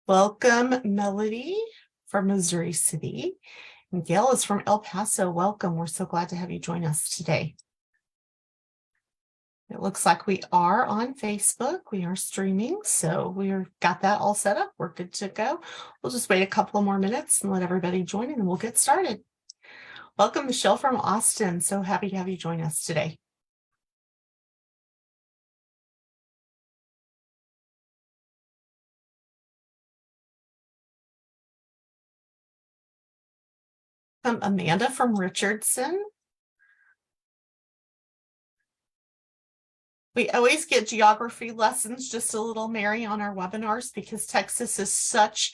Welcome, Melody from Missouri City. And Gail is from El Paso. Welcome. We're so glad to have you join us today. It looks like we are on Facebook. We are streaming, so we've got that all set up. We're good to go. We'll just wait a couple more minutes and let everybody join, and then we'll get started. Welcome, Michelle from Austin. So happy to have you join us today. Amanda from Richardson. We always get geography lessons just a little, Mary, on our webinars because Texas is such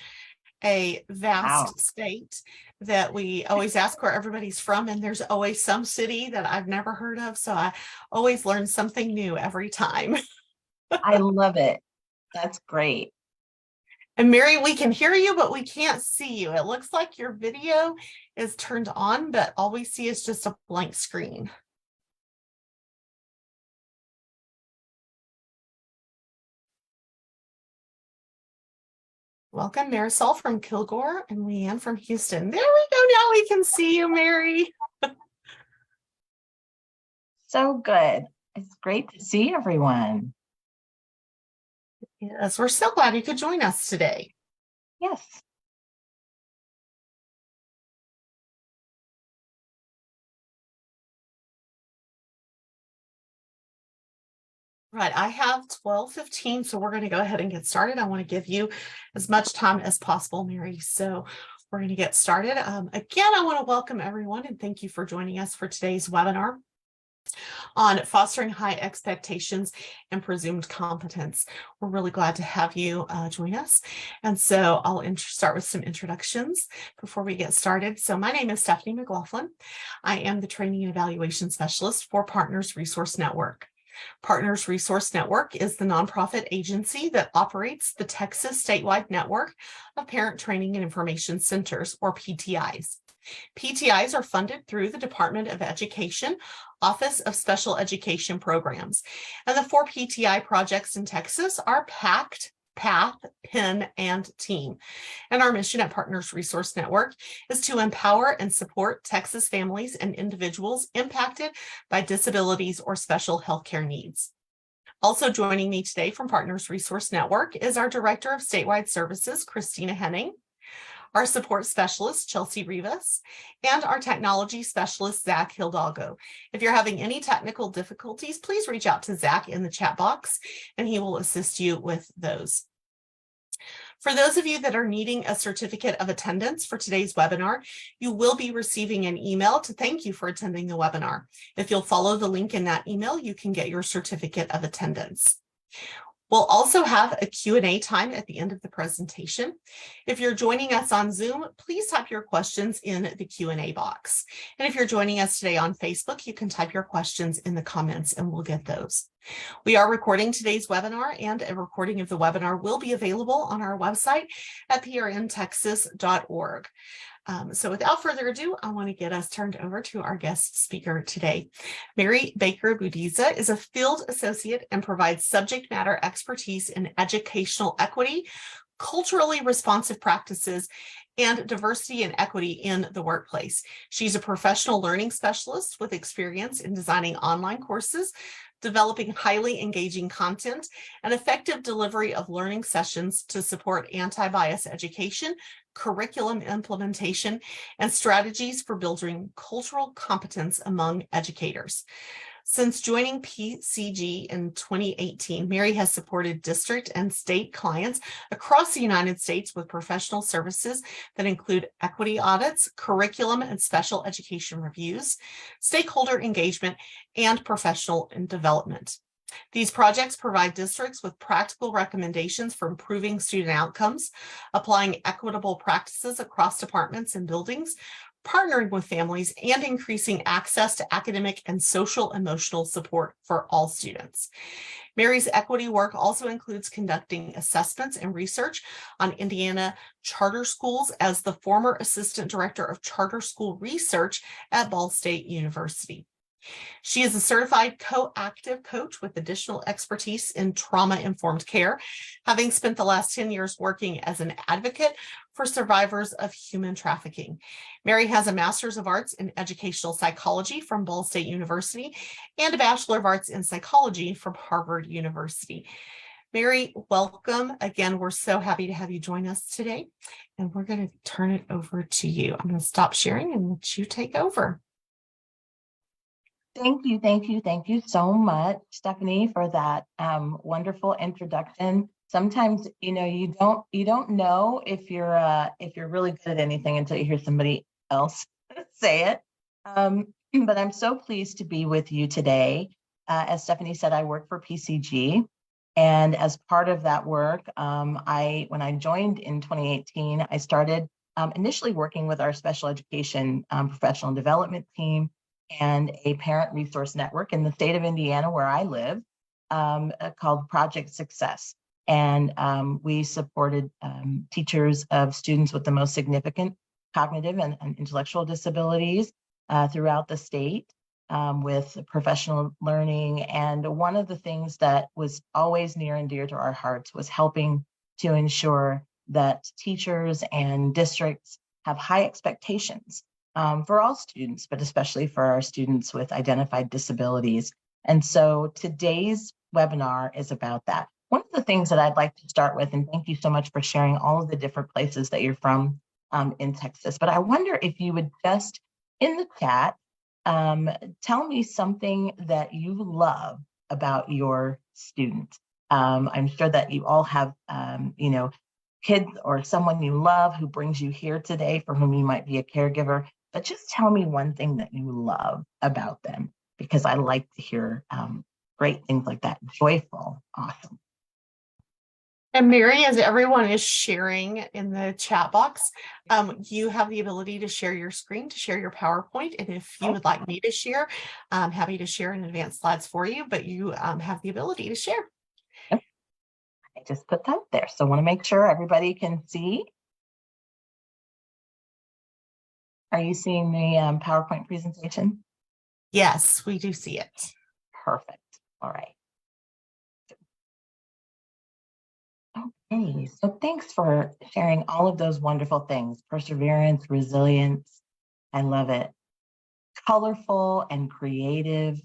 a vast state that we always ask where everybody's from, and there's always some city that I've never heard of, so I always learn something new every time. I love it. That's great. And Mary, we can hear you, but we can't see you. It looks like your video is turned on, but all we see is just a blank screen. Welcome, Marisol from Kilgore and Leanne from Houston. There we go. Now we can see you, Mary. So good. It's great to see everyone. Yes, we're so glad you could join us today. Yes. Right, I have 12:15, so we're going to go ahead and get started. I want to give you as much time as possible, Mary. So we're going to get started. Again, I want to welcome everyone and thank you for joining us for today's webinar on fostering high expectations and presumed competence. We're really glad to have you join us. And so I'll start with some introductions before we get started. So my name is Stephanie McLaughlin. I am the Training and Evaluation Specialist for Partners Resource Network. Partners Resource Network is the nonprofit agency that operates the Texas statewide network of Parent Training and Information Centers, or PTIs. PTIs are funded through the Department of Education, Office of Special Education Programs. And the 4 PTI projects in Texas are PACT, PACT, and TEAM. And our mission at Partners Resource Network is to empower and support Texas families and individuals impacted by disabilities or special healthcare needs. Also joining me today from Partners Resource Network is our Director of Statewide Services, Christina Henning, our support specialist, Chelsea Rivas, and our technology specialist, Zach Hidalgo. If you're having any technical difficulties, please reach out to Zach in the chat box, and he will assist you with those. For those of you that are needing a certificate of attendance for today's webinar, you will be receiving an email to thank you for attending the webinar. If you'll follow the link in that email, you can get your certificate of attendance. We'll also have a Q&A time at the end of the presentation. If you're joining us on Zoom, please type your questions in the Q&A box. And if you're joining us today on Facebook, you can type your questions in the comments and we'll get those. We are recording today's webinar, and a recording of the webinar will be available on our website at prntexas.org. So without further ado, I want to get us turned over to our guest speaker today. Mary Baker-Boudissa is a field associate and provides subject matter expertise in educational equity, culturally responsive practices, and diversity and equity in the workplace. She's a professional learning specialist with experience in designing online courses, developing highly engaging content, and effective delivery of learning sessions to support anti-bias education, curriculum implementation, and strategies for building cultural competence among educators. Since joining PCG in 2018, Mary has supported district and state clients across the United States with professional services that include equity audits, curriculum and special education reviews, stakeholder engagement, and professional development. These projects provide districts with practical recommendations for improving student outcomes, applying equitable practices across departments and buildings, partnering with families, and increasing access to academic and social emotional support for all students. Mary's equity work also includes conducting assessments and research on Indiana charter schools as the former Assistant Director of Charter School Research at Ball State University. She is a certified coactive coach with additional expertise in trauma-informed care, having spent the last 10 years working as an advocate for survivors of human trafficking. Mary has a Master's of Arts in Educational Psychology from Ball State University and a Bachelor of Arts in Psychology from Harvard University. Mary, welcome. Again, we're so happy to have you join us today, and we're going to turn it over to you. I'm going to stop sharing and let you take over. Thank you so much, Stephanie, for that wonderful introduction. Sometimes, you don't know if you're really good at anything until you hear somebody else say it. But I'm so pleased to be with you today. As Stephanie said, I work for PCG. And as part of that work, when I joined in 2018, I started initially working with our special education professional development team and a parent resource network in the state of Indiana, where I live, called Project Success. And we supported teachers of students with the most significant cognitive and intellectual disabilities throughout the state. With professional learning. And one of the things that was always near and dear to our hearts was helping to ensure that teachers and districts have high expectations for all students, but especially for our students with identified disabilities. And so today's webinar is about that. One of the things that I'd like to start with, and thank you so much for sharing all of the different places that you're from in Texas, but I wonder if you would just, in the chat, tell me something that you love about your students. I'm sure that you all have, kids or someone you love who brings you here today, for whom you might be a caregiver, but just tell me one thing that you love about them, because I like to hear great things like that. Joyful, awesome. And Mary, as everyone is sharing in the chat box, you have the ability to share your screen, to share your PowerPoint. And if you would like me to share, I'm happy to share in advanced slides for you, but you have the ability to share. Yep. I just put that there. So I want to make sure everybody can see. Are you seeing the PowerPoint presentation? Yes, we do see it. Perfect. All right. Okay, so thanks for sharing all of those wonderful things. Perseverance, resilience, I love it. Colorful and creative.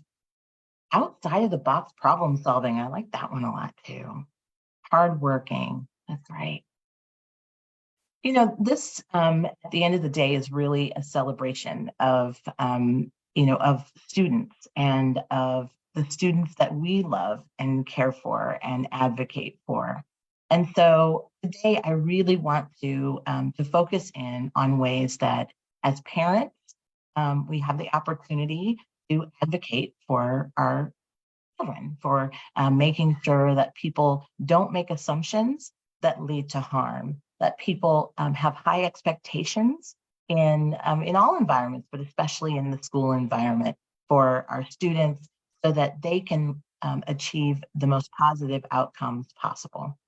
Outside of the box problem solving, I like that one a lot too. Hardworking, that's right. This at the end of the day is really a celebration of, of students and of the students that we love and care for and advocate for. And so today I really want to focus in on ways that as parents, we have the opportunity to advocate for our children, for making sure that people don't make assumptions that lead to harm, that people have high expectations in all environments, but especially in the school environment for our students, so that they can achieve the most positive outcomes possible.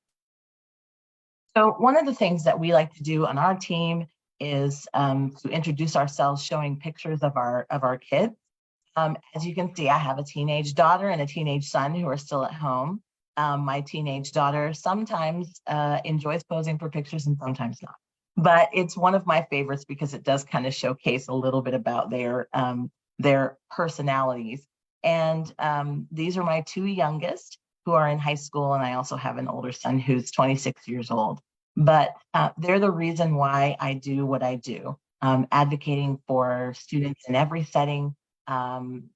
So one of the things that we like to do on our team is to introduce ourselves showing pictures of our kids. As you can see, I have a teenage daughter and a teenage son who are still at home. My teenage daughter sometimes enjoys posing for pictures and sometimes not. But it's one of my favorites because it does kind of showcase a little bit about their personalities. And these are my two youngest who are in high school, and I also have an older son who's 26 years old. But they're the reason why I do what I do, advocating for students in every setting,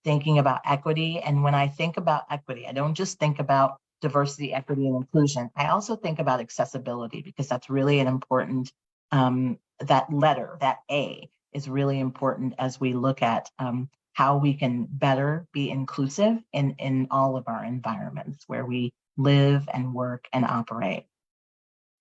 thinking about equity. And when I think about equity, I don't just think about diversity, equity, and inclusion. I also think about accessibility, because that's really an important, that letter, that A, is really important as we look at how we can better be inclusive in all of our environments where we live and work and operate.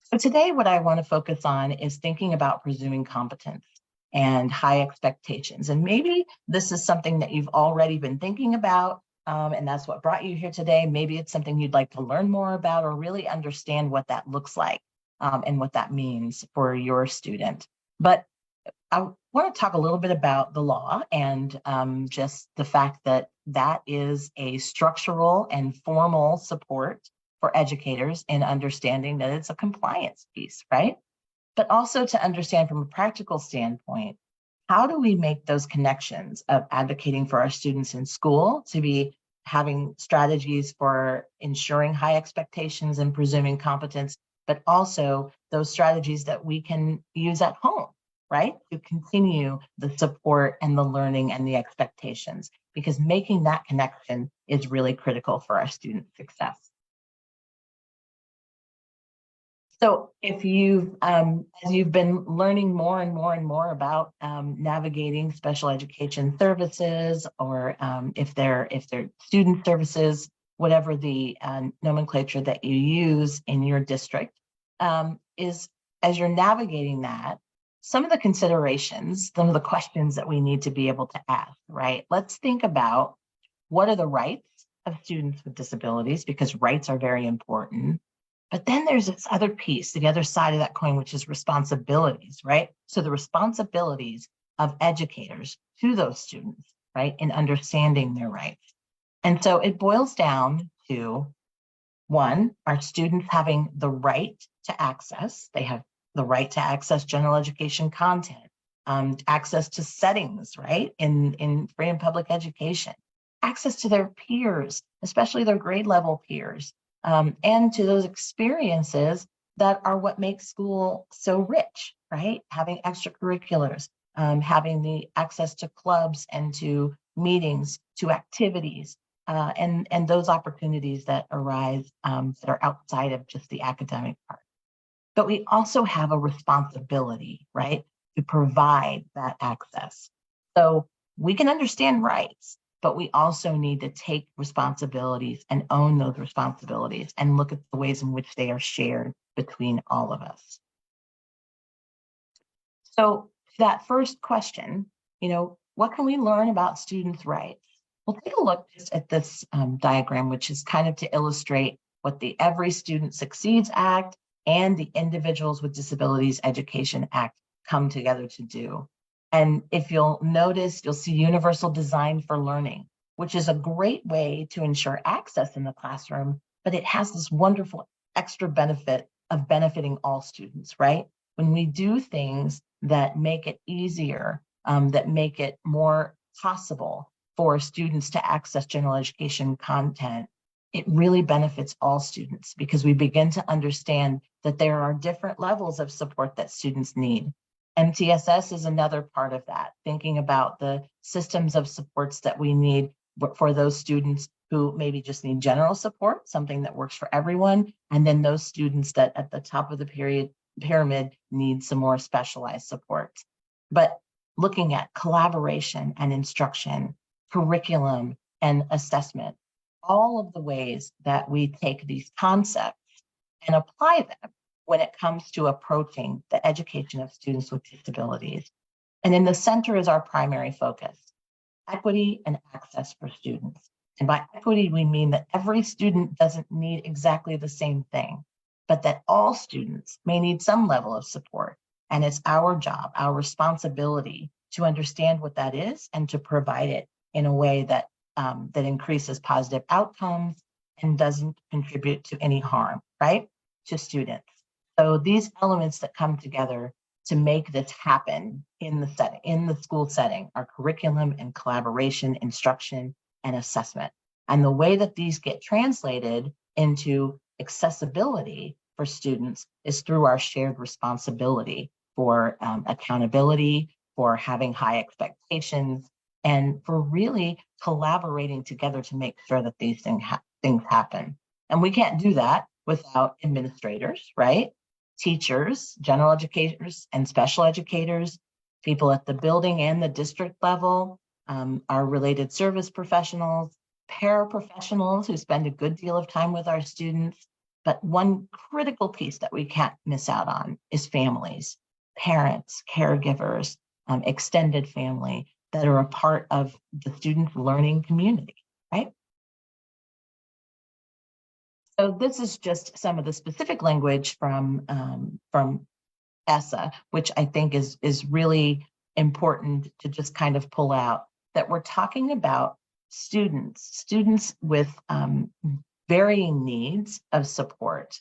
So today, what I want to focus on is thinking about presuming competence and high expectations. And maybe this is something that you've already been thinking about, and that's what brought you here today. Maybe it's something you'd like to learn more about or really understand what that looks like and what that means for your student. But I want to talk a little bit about the law and just the fact that that is a structural and formal support for educators in understanding that it's a compliance piece, right? But also to understand from a practical standpoint, how do we make those connections of advocating for our students in school to be having strategies for ensuring high expectations and presuming competence, but also those strategies that we can use at home, right? To continue the support and the learning and the expectations, because making that connection is really critical for our student success. So if as you've been learning more and more and more about navigating special education services, or if they're student services, whatever the nomenclature that you use in your district, is as you're navigating that, some of the considerations, some of the questions that we need to be able to ask, right? Let's think about what are the rights of students with disabilities, because rights are very important. But then there's this other piece, the other side of that coin, which is responsibilities, right? So the responsibilities of educators to those students, right, in understanding their rights. And so it boils down to, one, are students having the right to access? They have the right to access general education content, access to settings, right, in free and public education, access to their peers, especially their grade level peers, and to those experiences that are what makes school so rich, right? Having extracurriculars, having the access to clubs and to meetings, to activities, and those opportunities that arise that are outside of just the academic part. But we also have a responsibility, right, to provide that access. So we can understand rights, but we also need to take responsibilities and own those responsibilities and look at the ways in which they are shared between all of us. So that first question, what can we learn about students' rights? We'll take a look just at this diagram, which is kind of to illustrate what the Every Student Succeeds Act and the Individuals with Disabilities Education Act come together to do. And if you'll notice, you'll see universal design for learning, which is a great way to ensure access in the classroom, but it has this wonderful extra benefit of benefiting all students, right? When we do things that make it easier, that make it more possible for students to access general education content, it really benefits all students, because we begin to understand that there are different levels of support that students need. MTSS is another part of that, thinking about the systems of supports that we need for those students who maybe just need general support, something that works for everyone, and then those students that at the top of the pyramid need some more specialized support. But looking at collaboration and instruction, curriculum and assessment, all of the ways that we take these concepts and apply them when it comes to approaching the education of students with disabilities. And in the center is our primary focus, equity and access for students. And by equity, we mean that every student doesn't need exactly the same thing, but that all students may need some level of support. And it's our job, our responsibility to understand what that is and to provide it in a way that that increases positive outcomes and doesn't contribute to any harm, right, to students. So these elements that come together to make this happen in the school setting are curriculum and collaboration, instruction and assessment. And the way that these get translated into accessibility for students is through our shared responsibility for accountability, for having high expectations, and for really collaborating together to make sure that these things happen. And we can't do that without administrators, right? Teachers, general educators and special educators, people at the building and the district level, our related service professionals, paraprofessionals who spend a good deal of time with our students. But one critical piece that we can't miss out on is families, parents, caregivers, extended family that are a part of the student learning community, right? So this is just some of the specific language from ESSA, which I think is really important to just kind of pull out that we're talking about students with varying needs of support,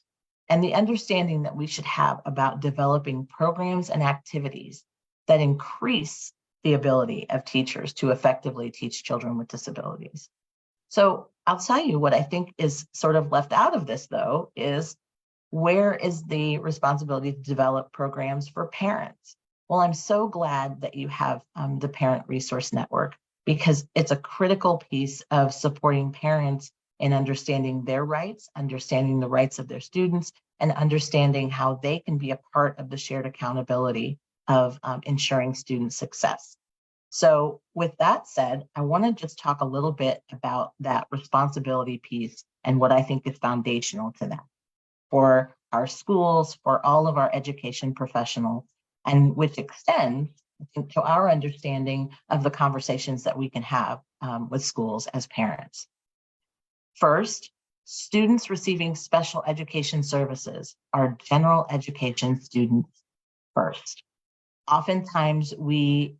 and the understanding that we should have about developing programs and activities that increase the ability of teachers to effectively teach children with disabilities. So I'll tell you what I think is sort of left out of this, though, is where is the responsibility to develop programs for parents? Well, I'm so glad that you have the Parent Resource Network, because it's a critical piece of supporting parents in understanding their rights, understanding the rights of their students, and understanding how they can be a part of the shared accountability of ensuring student success. So with that said, I want to just talk a little bit about that responsibility piece and what I think is foundational to that for our schools, for all of our education professionals, and which extends, I think, to our understanding of the conversations that we can have with schools as parents. First, students receiving special education services are general education students first. Oftentimes we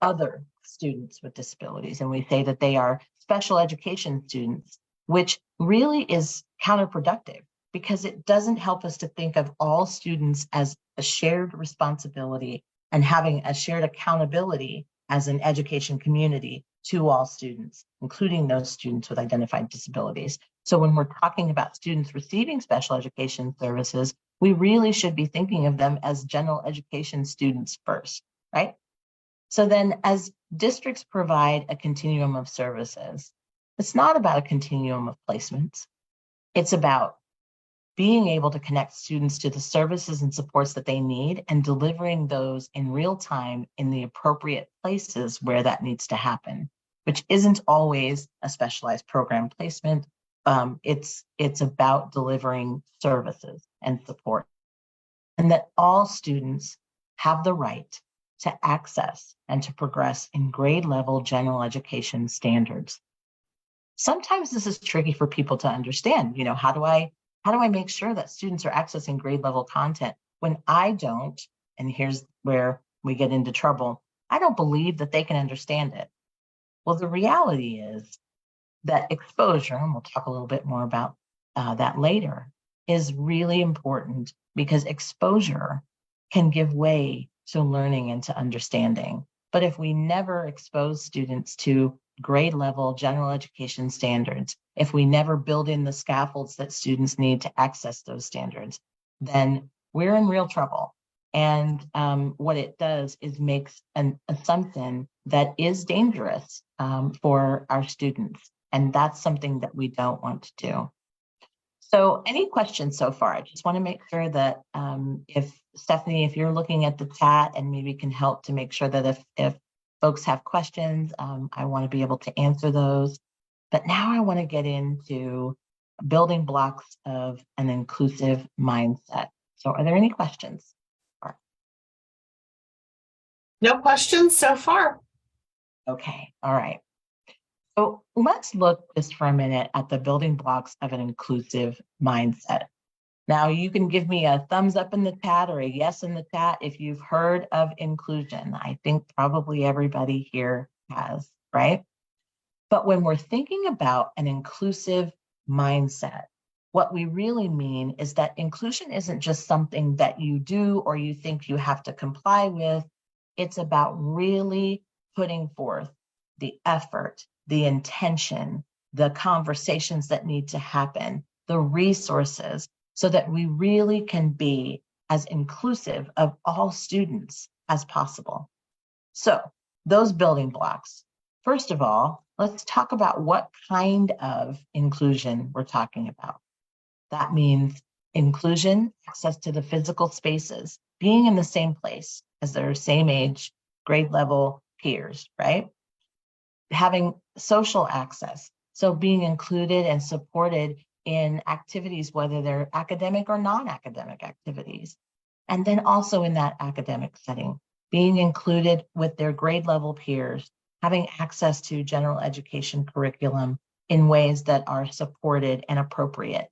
other students with disabilities, and we say that they are special education students, which really is counterproductive because it doesn't help us to think of all students as a shared responsibility and having a shared accountability as an education community to all students, including those students with identified disabilities. So when we're talking about students receiving special education services, we really should be thinking of them as general education students first, right? So then as districts provide a continuum of services, it's not about a continuum of placements. It's about being able to connect students to the services and supports that they need and delivering those in real time in the appropriate places where that needs to happen, which isn't always a specialized program placement. It's about delivering services and support, and that all students have the right to access and to progress in grade level general education standards. Sometimes this is tricky for people to understand. How do I make sure that students are accessing grade level content when I don't, and here's where we get into trouble, I don't believe that they can understand it. Well, the reality is that exposure, and we'll talk a little bit more about that later, is really important because exposure can give way to learning and to understanding. But if we never expose students to grade level general education standards, if we never build in the scaffolds that students need to access those standards, then we're in real trouble. And what it does is makes an assumption that is dangerous for our students. And that's something that we don't want to do. So any questions so far? I just want to make sure that if Stephanie, if you're looking at the chat and maybe can help to make sure that if folks have questions, I want to be able to answer those. But now I want to get into building blocks of an inclusive mindset. So are there any questions? No questions so far. Okay, all right. So let's look just for a minute at the building blocks of an inclusive mindset. Now you can give me a thumbs up in the chat or a yes in the chat if you've heard of inclusion. I think probably everybody here has, right? But when we're thinking about an inclusive mindset, what we really mean is that inclusion isn't just something that you do or you think you have to comply with. It's about really putting forth the effort, the intention, the conversations that need to happen, the resources, so that we really can be as inclusive of all students as possible. So those building blocks, first of all, let's talk about what kind of inclusion we're talking about. That means inclusion, access to the physical spaces, being in the same place as their same age, grade level peers, right? Having social access, so being included and supported in activities, whether they're academic or non-academic activities. And then also in that academic setting, being included with their grade level peers, having access to general education curriculum in ways that are supported and appropriate.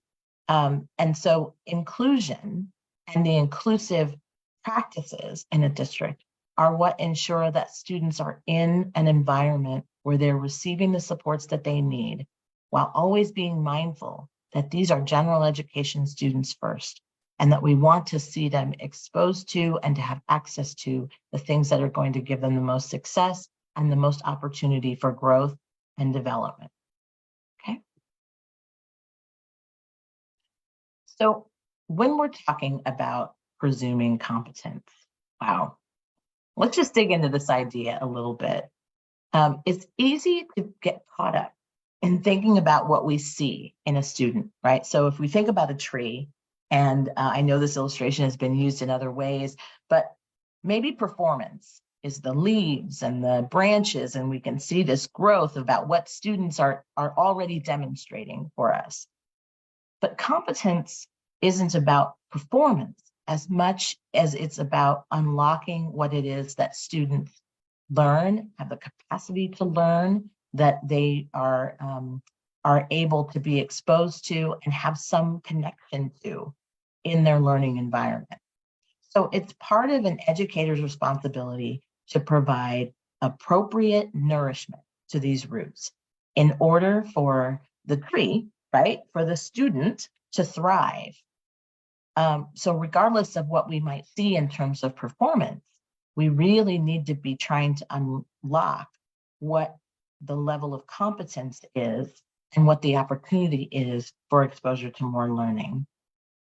And so inclusion and the inclusive practices in a district are what ensure that students are in an environment where they're receiving the supports that they need, while always being mindful that these are general education students first, and that we want to see them exposed to and to have access to the things that are going to give them the most success and the most opportunity for growth and development. Okay. So when we're talking about presuming competence, wow, let's just dig into this idea a little bit. It's easy to get caught up in thinking about what we see in a student, right? So if we think about a tree, and I know this illustration has been used in other ways, but maybe performance is the leaves and the branches, and we can see this growth about what students are already demonstrating for us. But competence isn't about performance as much as it's about unlocking what it is that students learn, have the capacity to learn, that they are able to be exposed to and have some connection to in their learning environment. So it's part of an educator's responsibility to provide appropriate nourishment to these roots in order for the tree, right, for the student to thrive. So regardless of what we might see in terms of performance, we really need to be trying to unlock what the level of competence is and what the opportunity is for exposure to more learning.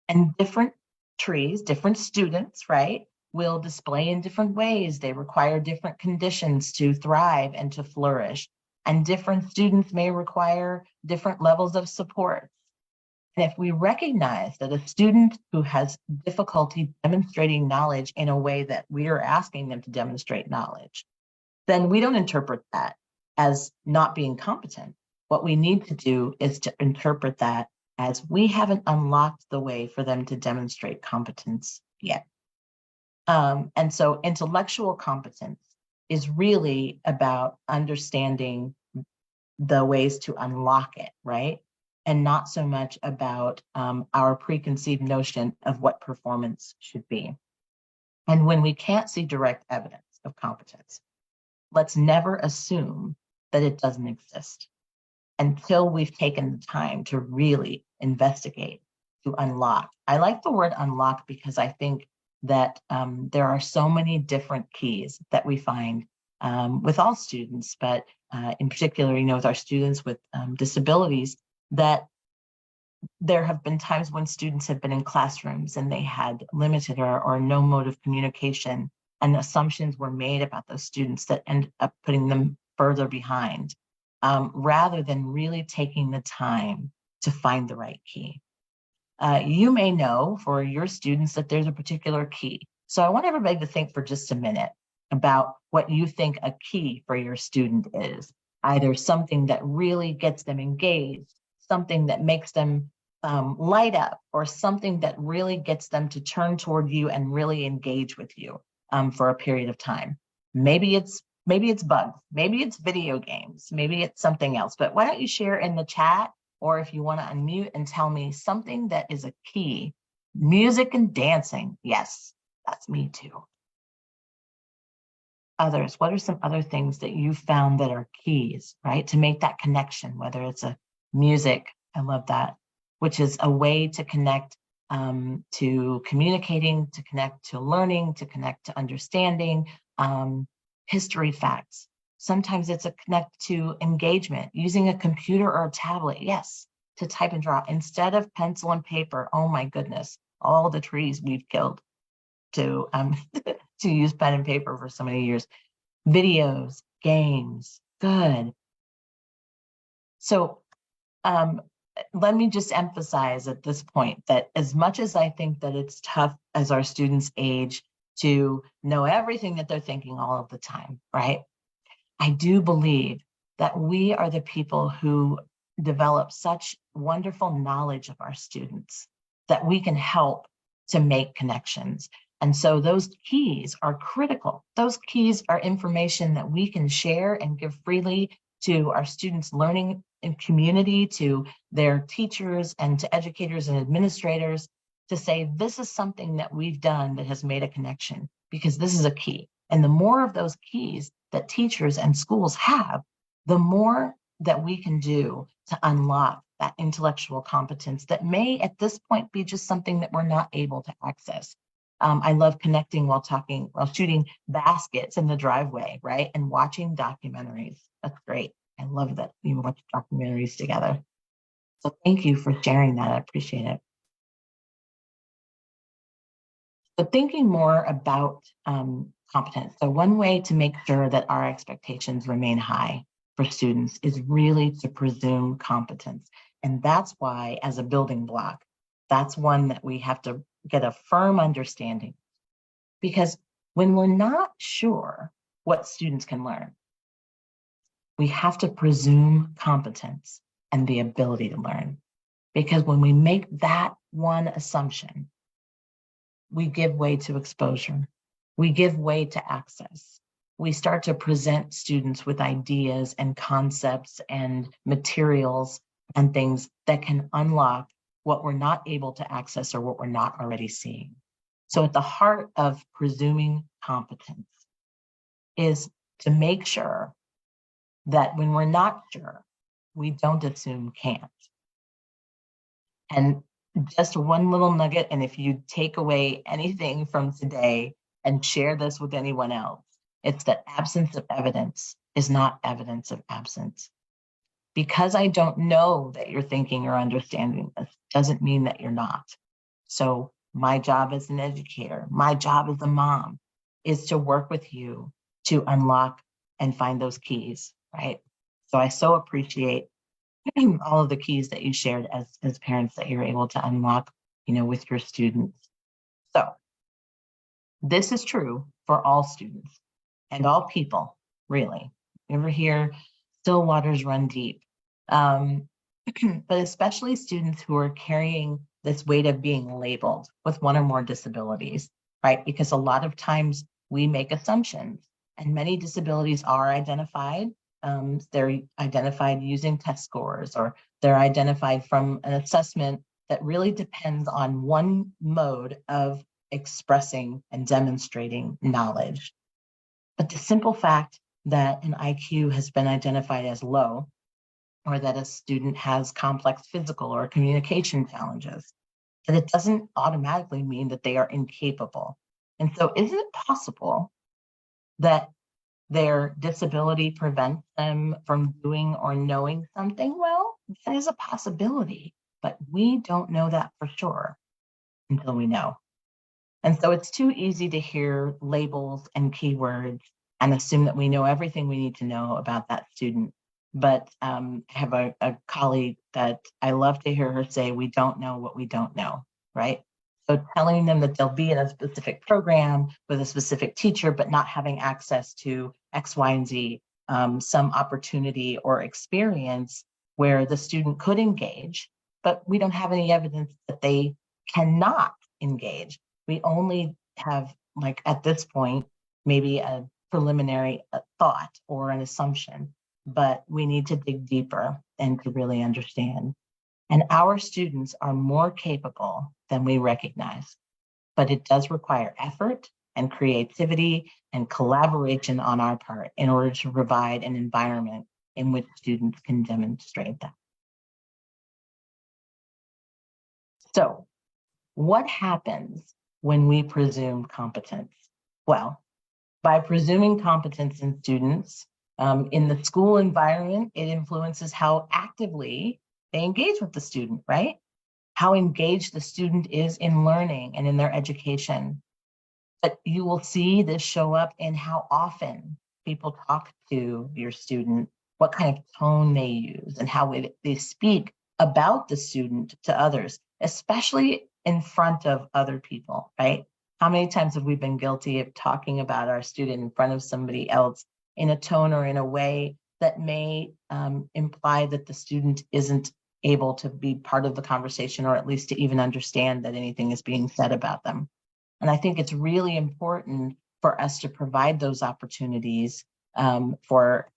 And different trees, different students, right, will display in different ways. They require different conditions to thrive and to flourish. And different students may require different levels of support. And if we recognize that a student who has difficulty demonstrating knowledge in a way that we are asking them to demonstrate knowledge, then we don't interpret that as not being competent. What we need to do is to interpret that as we haven't unlocked the way for them to demonstrate competence yet. And so intellectual competence is really about understanding the ways to unlock it, right? And not so much about our preconceived notion of what performance should be. And when we can't see direct evidence of competence, let's never assume that it doesn't exist until we've taken the time to really investigate, to unlock. I like the word unlock because I think that there are so many different keys that we find with all students, but in particular, with our students with disabilities, that there have been times when students have been in classrooms and they had limited or no mode of communication, and assumptions were made about those students that end up putting them further behind, rather than really taking the time to find the right key. You may know for your students that there's a particular key. So I want everybody to think for just a minute about what you think a key for your student is. Either something that really gets them engaged, something that makes them light up, or something that really gets them to turn toward you and really engage with you for a period of time. Maybe it's bugs, maybe it's video games, maybe it's something else. But why don't you share in the chat, or if you want to unmute and tell me something that is a key. Music and dancing. Yes, that's me too. Others, what are some other things that you found that are keys, right? To make that connection, whether it's a music, I love that, which is a way to connect to communicating, to connect to learning, to connect to understanding, history facts. Sometimes it's a connect to engagement, using a computer or a tablet, yes, to type and draw instead of pencil and paper. Oh my goodness, all the trees we've killed to to use pen and paper for so many years. Videos, games, good. So let me just emphasize at this point that as much as I think that it's tough as our students age to know everything that they're thinking all of the time, right? I do believe that we are the people who develop such wonderful knowledge of our students that we can help to make connections. And so those keys are critical. Those keys are information that we can share and give freely to our students' learning and community, to their teachers and to educators and administrators, to say, this is something that we've done that has made a connection, because this is a key. And the more of those keys that teachers and schools have, the more that we can do to unlock that intellectual competence that may at this point be just something that we're not able to access. I love connecting while shooting baskets in the driveway, right? And watching documentaries. That's great. I love that we watch documentaries together. So thank you for sharing that. I appreciate it. But thinking more about competence. So one way to make sure that our expectations remain high for students is really to presume competence. And that's why, as a building block, that's one that we have to get a firm understanding. Because when we're not sure what students can learn, we have to presume competence and the ability to learn. Because when we make that one assumption, we give way to exposure. We give way to access. We start to present students with ideas and concepts and materials and things that can unlock what we're not able to access or what we're not already seeing. So at the heart of presuming competence is to make sure that when we're not sure, we don't assume can't. And just one little nugget, and if you take away anything from today and share this with anyone else, it's that absence of evidence is not evidence of absence. Because I don't know that you're thinking or understanding this doesn't mean that you're not. So my job as an educator, my job as a mom, is to work with you to unlock and find those keys, right? So I so appreciate all of the keys that you shared as parents that you're able to unlock, with your students. So this is true for all students and all people, really. You ever hear still waters run deep? But especially students who are carrying this weight of being labeled with one or more disabilities, right? Because a lot of times we make assumptions, and many disabilities are identified. They're identified using test scores, or they're identified from an assessment that really depends on one mode of expressing and demonstrating knowledge. But the simple fact that an IQ has been identified as low, or that a student has complex physical or communication challenges, that it doesn't automatically mean that they are incapable. And so is it possible that their disability prevents them from doing or knowing something? Well, that is a possibility, but we don't know that for sure until we know. And so it's too easy to hear labels and keywords and assume that we know everything we need to know about that student. But I have a colleague that I love to hear her say, we don't know what we don't know, right? So telling them that they'll be in a specific program with a specific teacher, but not having access to X, Y, and Z, some opportunity or experience where the student could engage, but we don't have any evidence that they cannot engage. We only have, like at this point, maybe a preliminary thought or an assumption, but we need to dig deeper and to really understand. And our students are more capable than we recognize, but it does require effort and creativity and collaboration on our part in order to provide an environment in which students can demonstrate that. So, what happens when we presume competence? Well, by presuming competence in students, in the school environment, it influences how actively they engage with the student, right? How engaged the student is in learning and in their education. But you will see this show up in how often people talk to your student, what kind of tone they use, and how they speak about the student to others, especially in front of other people, right? How many times have we been guilty of talking about our student in front of somebody else in a tone or in a way that may imply that the student isn't able to be part of the conversation, or at least to even understand that anything is being said about them? And I think it's really important for us to provide those opportunities for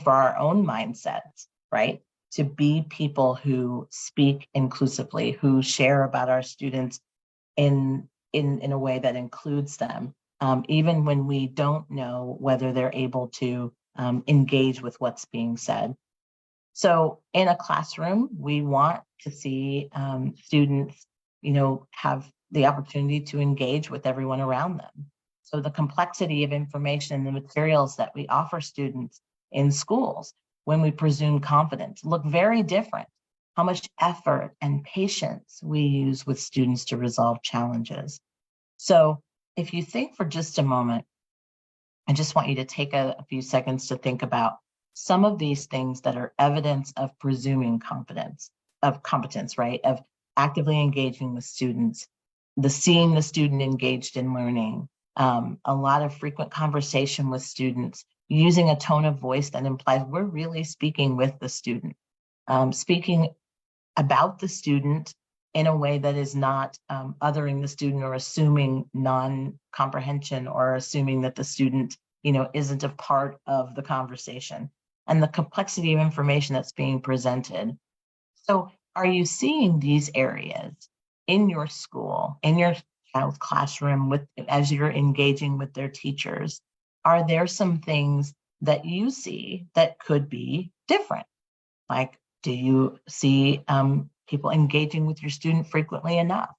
our own mindsets, right? To be people who speak inclusively, who share about our students in a way that includes them, even when we don't know whether they're able to engage with what's being said. So in a classroom, we want to see students, have the opportunity to engage with everyone around them. So the complexity of information and the materials that we offer students in schools when we presume competence look very different. How much effort and patience we use with students to resolve challenges. So if you think for just a moment, I just want you to take a few seconds to think about some of these things that are evidence of presuming competence, right? Of actively engaging with students, seeing the student engaged in learning, a lot of frequent conversation with students, using a tone of voice that implies we're really speaking with the student, speaking about the student in a way that is not othering the student or assuming non-comprehension or assuming that the student, isn't a part of the conversation, and the complexity of information that's being presented. So are you seeing these areas in your school, in your child's classroom, as you're engaging with their teachers? Are there some things that you see that could be different? Like, do you see people engaging with your student frequently enough?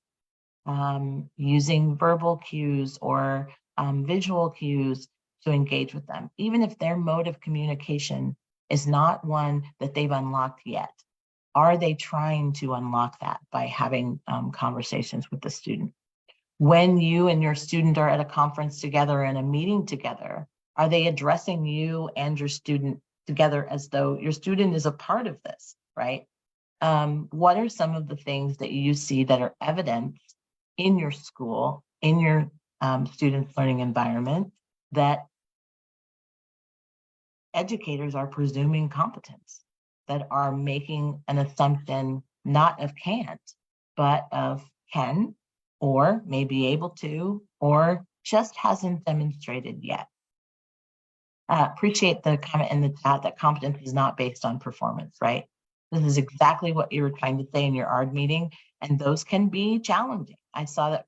Using verbal cues or visual cues to engage with them, even if their mode of communication is not one that they've unlocked yet. Are they trying to unlock that by having conversations with the student? When you and your student are at a conference together and a meeting together, are they addressing you and your student together as though your student is a part of this, right? What are some of the things that you see that are evidence in your school, in your students' learning environment, that educators are presuming competence, that are making an assumption not of can't, but of can, or may be able to, or just hasn't demonstrated yet? Appreciate the comment in the chat that competence is not based on performance, right? This is exactly what you were trying to say in your ARD meeting, and those can be challenging. I saw that,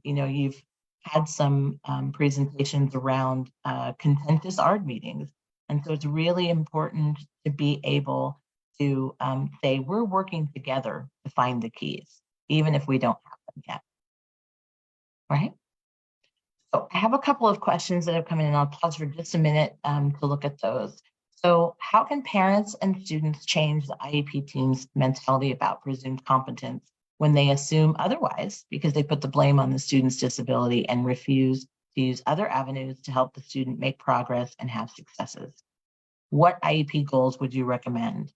you've had some presentations around contentious ARD meetings. And so it's really important to be able to say, we're working together to find the keys, even if we don't have them yet, right? So I have a couple of questions that have come in, and I'll pause for just a minute to look at those. So how can parents and students change the IEP team's mentality about presumed competence when they assume otherwise because they put the blame on the student's disability and refuse to use other avenues to help the student make progress and have successes? What IEP goals would you recommend?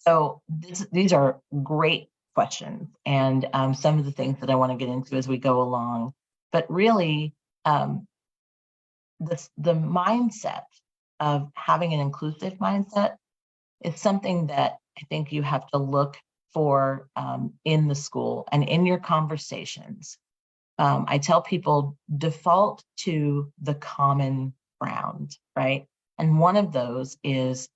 So these are great questions, and some of the things that I want to get into as we go along. But really, the mindset of having an inclusive mindset is something that I think you have to look for in the school and in your conversations. I tell people default to the common ground, right? And one of those is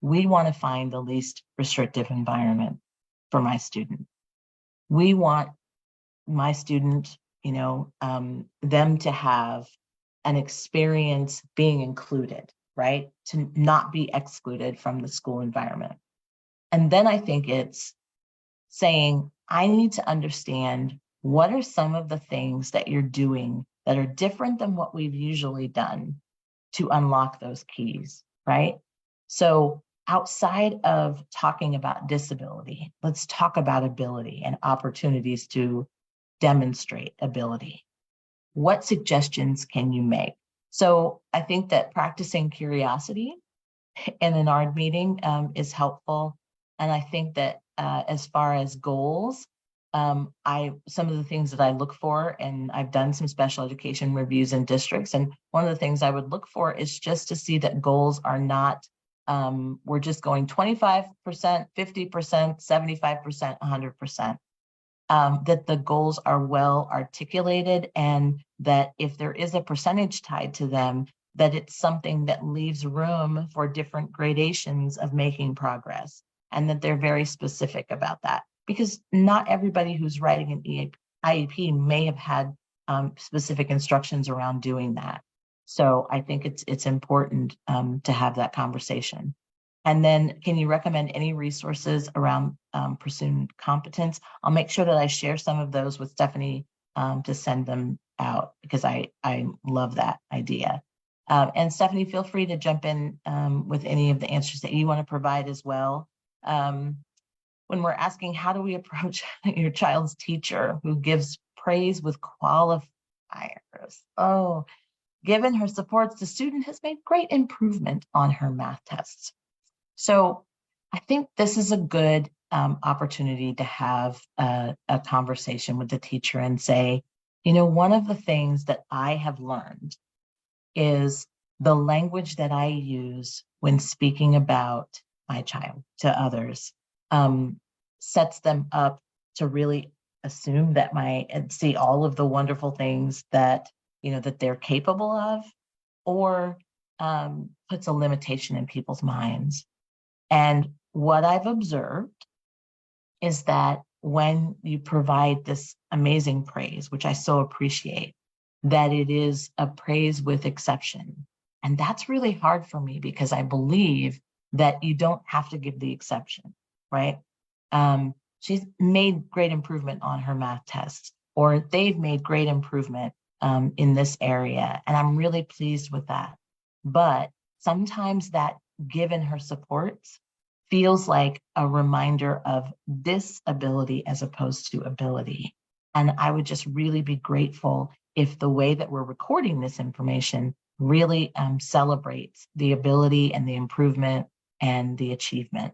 we want to find the least restrictive environment for my student. We want my student, them to have an experience being included, right? To not be excluded from the school environment. And then I think it's saying, I need to understand what are some of the things that you're doing that are different than what we've usually done to unlock those keys, right? So outside of talking about disability, let's talk about ability and opportunities to demonstrate ability. What suggestions can you make? So I think that practicing curiosity in an ARD meeting is helpful. And I think that as far as goals, some of the things that I look for, and I've done some special education reviews in districts, and one of the things I would look for is just to see that goals are not, we're just going 25%, 50%, 75%, 100%. That the goals are well articulated, and that if there is a percentage tied to them, that it's something that leaves room for different gradations of making progress, and that they're very specific about that. Because not everybody who's writing an IEP may have had specific instructions around doing that. So I think it's important to have that conversation. And then can you recommend any resources around pursuing competence? I'll make sure that I share some of those with Stephanie to send them out because I love that idea. And Stephanie, feel free to jump in with any of the answers that you want to provide as well. When we're asking, how do we approach your child's teacher who gives praise with qualifiers? Oh, given her supports, the student has made great improvement on her math tests. So I think this is a good opportunity to have a conversation with the teacher and say, you know, one of the things that I have learned is the language that I use when speaking about my child to others sets them up to really assume that see all of the wonderful things that, you know, that they're capable of, or puts a limitation in people's minds. And what I've observed is that when you provide this amazing praise, which I so appreciate, that it is a praise with exception. And that's really hard for me because I believe that you don't have to give the exception, right? She's made great improvement on her math tests, or they've made great improvement in this area. And I'm really pleased with that. But sometimes that given her supports feels like a reminder of disability as opposed to ability. And I would just really be grateful if the way that we're recording this information really celebrates the ability and the improvement and the achievement.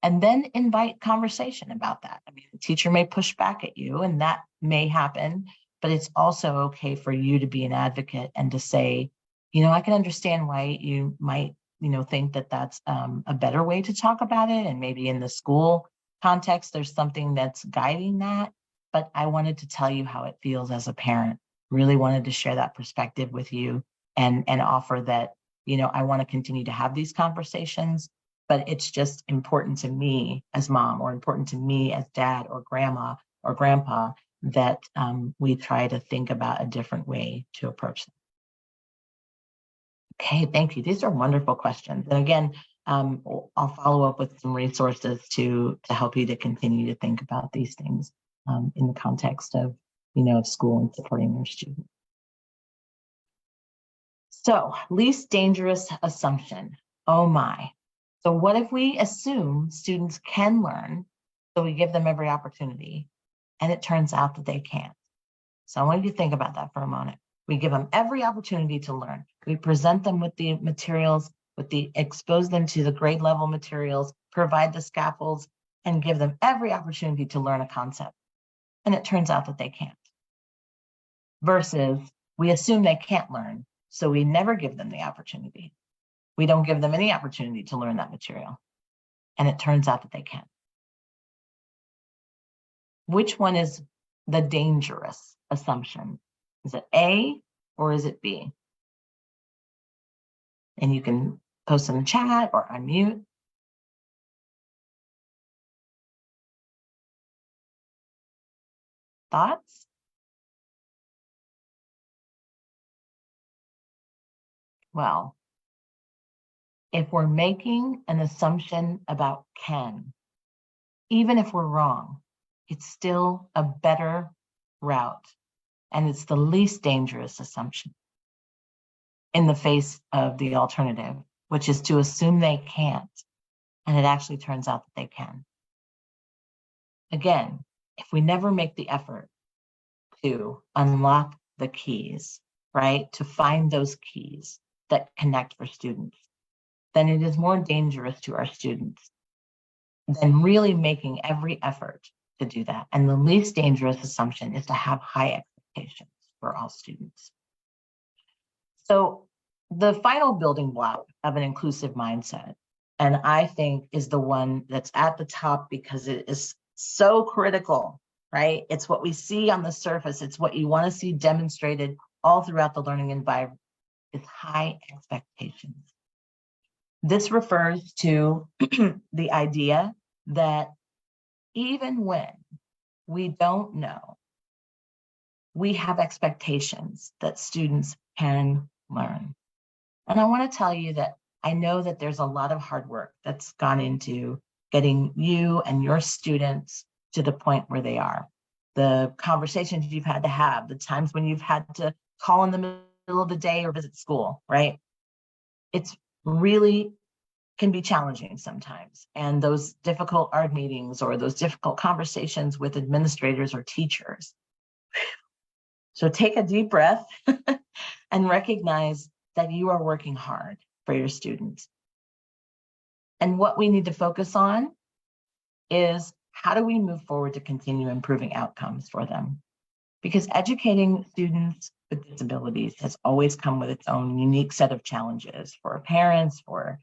And then invite conversation about that. I mean, the teacher may push back at you, and that may happen, but it's also okay for you to be an advocate and to say, you know, I can understand why you might, you know, think that that's a better way to talk about it. And maybe in the school context, there's something that's guiding that. But I wanted to tell you how it feels as a parent. Really wanted to share that perspective with you and offer that, you know, I want to continue to have these conversations, but it's just important to me as mom, or important to me as dad or grandma or grandpa, that we try to think about a different way to approach them. Okay, thank you. These are wonderful questions. And again, I'll follow up with some resources to help you to continue to think about these things in the context of, you know, of school and supporting your students. So, least dangerous assumption. Oh my. So what if we assume students can learn, so we give them every opportunity, and it turns out that they can't? So I want you to think about that for a moment. We give them every opportunity to learn. We present them with the materials, expose them to the grade level materials, provide the scaffolds, and give them every opportunity to learn a concept. And it turns out that they can't. Versus we assume they can't learn, so we never give them the opportunity. We don't give them any opportunity to learn that material. And it turns out that they can. Which one is the dangerous assumption? Is it A or is it B? And you can post in the chat or unmute. Thoughts? Well, if we're making an assumption about can, even if we're wrong, it's still a better route. And it's the least dangerous assumption in the face of the alternative, which is to assume they can't. And it actually turns out that they can. Again, if we never make the effort to unlock the keys, right, to find those keys that connect for students, then it is more dangerous to our students than really making every effort to do that. And the least dangerous assumption is to have high expectations for all students. So the final building block of an inclusive mindset, and I think is the one that's at the top because it is so critical, right? It's what we see on the surface. It's what you want to see demonstrated all throughout the learning environment, is high expectations. This refers to the idea that even when we don't know we have expectations that students can learn. And I want to tell you that I know that there's a lot of hard work that's gone into getting you and your students to the point where they are. The conversations you've had to have, the times when you've had to call in the middle of the day or visit school, right? It's really can be challenging sometimes. And those difficult art meetings or those difficult conversations with administrators or teachers. So take a deep breath and recognize that you are working hard for your students. And what we need to focus on is how do we move forward to continue improving outcomes for them? Because educating students with disabilities has always come with its own unique set of challenges for parents, for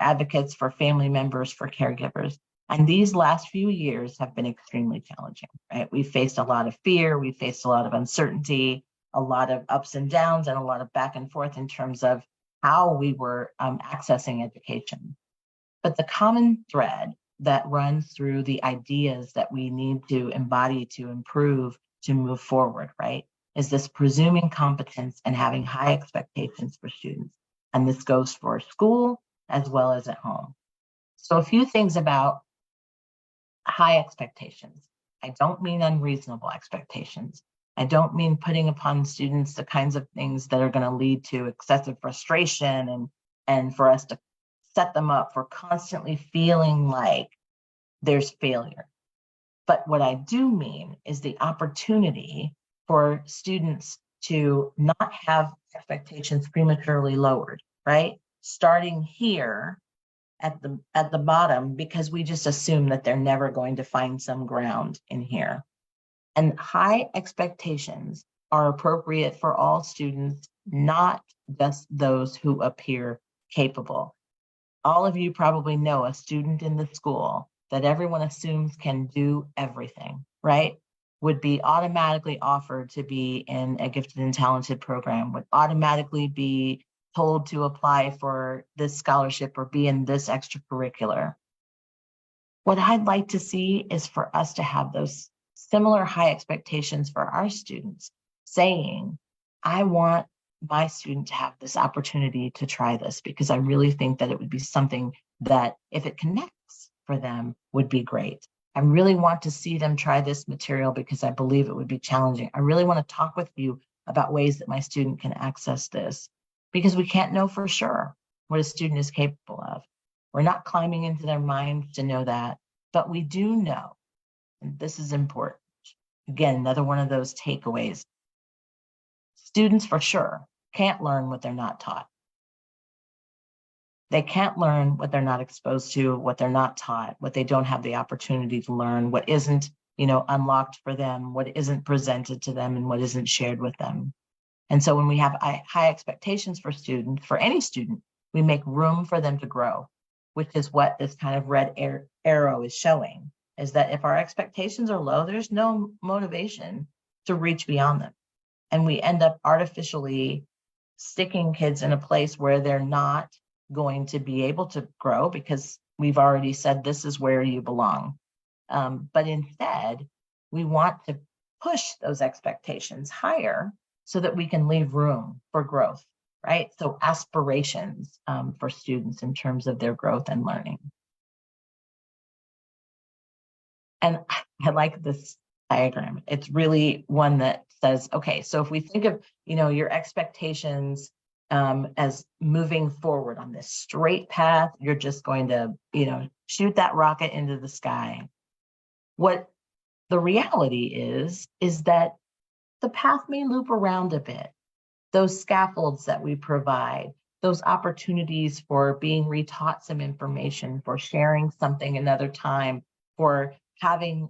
advocates, for family members, for caregivers. And these last few years have been extremely challenging, right? We've faced a lot of fear, we've faced a lot of uncertainty, a lot of ups and downs, and a lot of back and forth in terms of how we were accessing education. But the common thread that runs through the ideas that we need to embody to improve, to move forward, right, is this presuming competence and having high expectations for students. And this goes for school as well as at home. So a few things about high expectations. I don't mean unreasonable expectations. I don't mean putting upon students the kinds of things that are going to lead to excessive frustration and for us to set them up for constantly feeling like there's failure. But what I do mean is the opportunity for students to not have expectations prematurely lowered, right? Starting here at the bottom because we just assume that they're never going to find some ground in here. And high expectations are appropriate for all students, not just those who appear capable. All of you probably know a student in the school that everyone assumes can do everything, right? Would be automatically offered to be in a gifted and talented program, would automatically be told to apply for this scholarship or be in this extracurricular. What I'd like to see is for us to have those similar high expectations for our students, saying, I want my student to have this opportunity to try this because I really think that it would be something that if it connects for them would be great. I really want to see them try this material because I believe it would be challenging. I really want to talk with you about ways that my student can access this because we can't know for sure what a student is capable of. We're not climbing into their minds to know that, but we do know, and this is important. Again, another one of those takeaways. Students for sure can't learn what they're not taught. They can't learn what they're not exposed to, what they're not taught, what they don't have the opportunity to learn, what isn't, unlocked for them, what isn't presented to them, and what isn't shared with them. And so when we have high expectations for students, for any student, we make room for them to grow, which is what this kind of red arrow is showing, is that if our expectations are low, there's no motivation to reach beyond them. And we end up artificially sticking kids in a place where they're not going to be able to grow because we've already said this is where you belong. But instead, we want to push those expectations higher so that we can leave room for growth, right? So aspirations for students in terms of their growth and learning. And I like this diagram. It's really one that says, okay, so if we think of, your expectations as moving forward on this straight path, you're just going to, shoot that rocket into the sky. What the reality is that the path may loop around a bit. Those scaffolds that we provide, those opportunities for being retaught some information, for sharing something another time, for having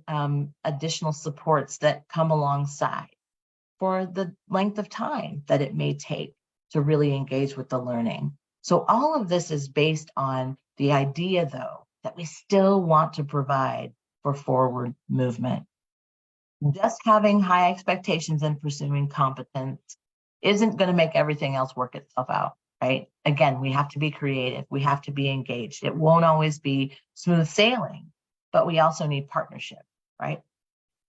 additional supports that come alongside, for the length of time that it may take to really engage with the learning. So all of this is based on the idea, though, that we still want to provide for forward movement. Just having high expectations and pursuing competence isn't going to make everything else work itself out, right? Again, we have to be creative. We have to be engaged. It won't always be smooth sailing, but we also need partnership, right?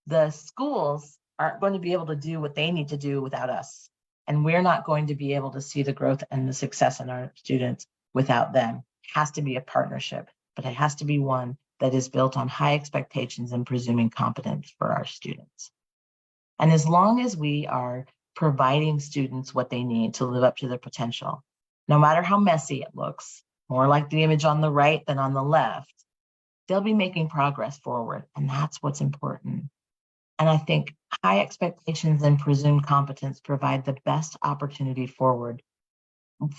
The schools aren't going to be able to do what they need to do without us. And we're not going to be able to see the growth and the success in our students without them. It has to be a partnership, but it has to be one that is built on high expectations and presuming competence for our students. And as long as we are providing students what they need to live up to their potential, no matter how messy it looks, more like the image on the right than on the left, they'll be making progress forward. And that's what's important. And I think high expectations and presumed competence provide the best opportunity forward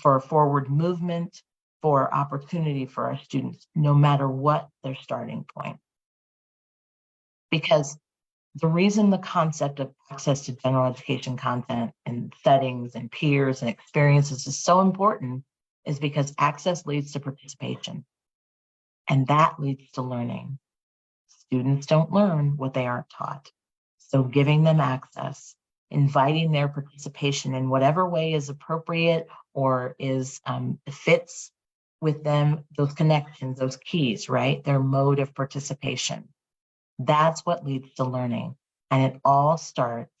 for forward movement, for opportunity for our students, no matter what their starting point. Because the reason the concept of access to general education content and settings and peers and experiences is so important is because access leads to participation, and that leads to learning. Students don't learn what they aren't taught. So giving them access, inviting their participation in whatever way is appropriate or is fits with them, those connections, those keys, right? Their mode of participation. That's what leads to learning. And it all starts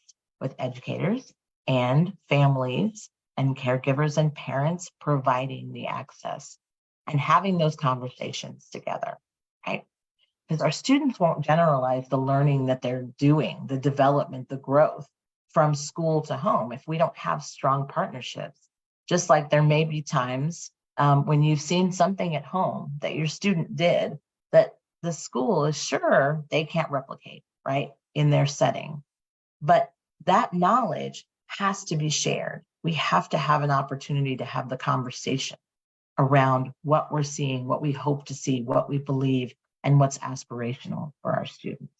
with educators and families and caregivers and parents providing the access and having those conversations together, right? Because our students won't generalize the learning that they're doing, the development, the growth from school to home if we don't have strong partnerships. Just like there may be times when you've seen something at home that your student did that the school is sure they can't replicate, right, in their setting. But that knowledge has to be shared. We have to have an opportunity to have the conversation around what we're seeing, what we hope to see, what we believe, and what's aspirational for our students.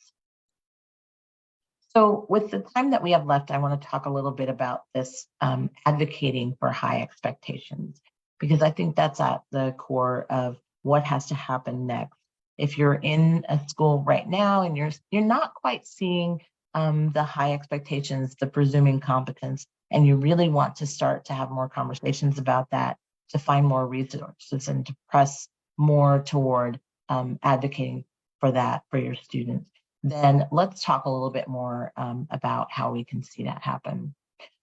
So with the time that we have left, I want to talk a little bit about this advocating for high expectations, because I think that's at the core of what has to happen next. If you're in a school right now and you're not quite seeing the high expectations, the presuming competence, and you really want to start to have more conversations about that, to find more resources and to press more toward advocating for that for your students, then let's talk a little bit more about how we can see that happen.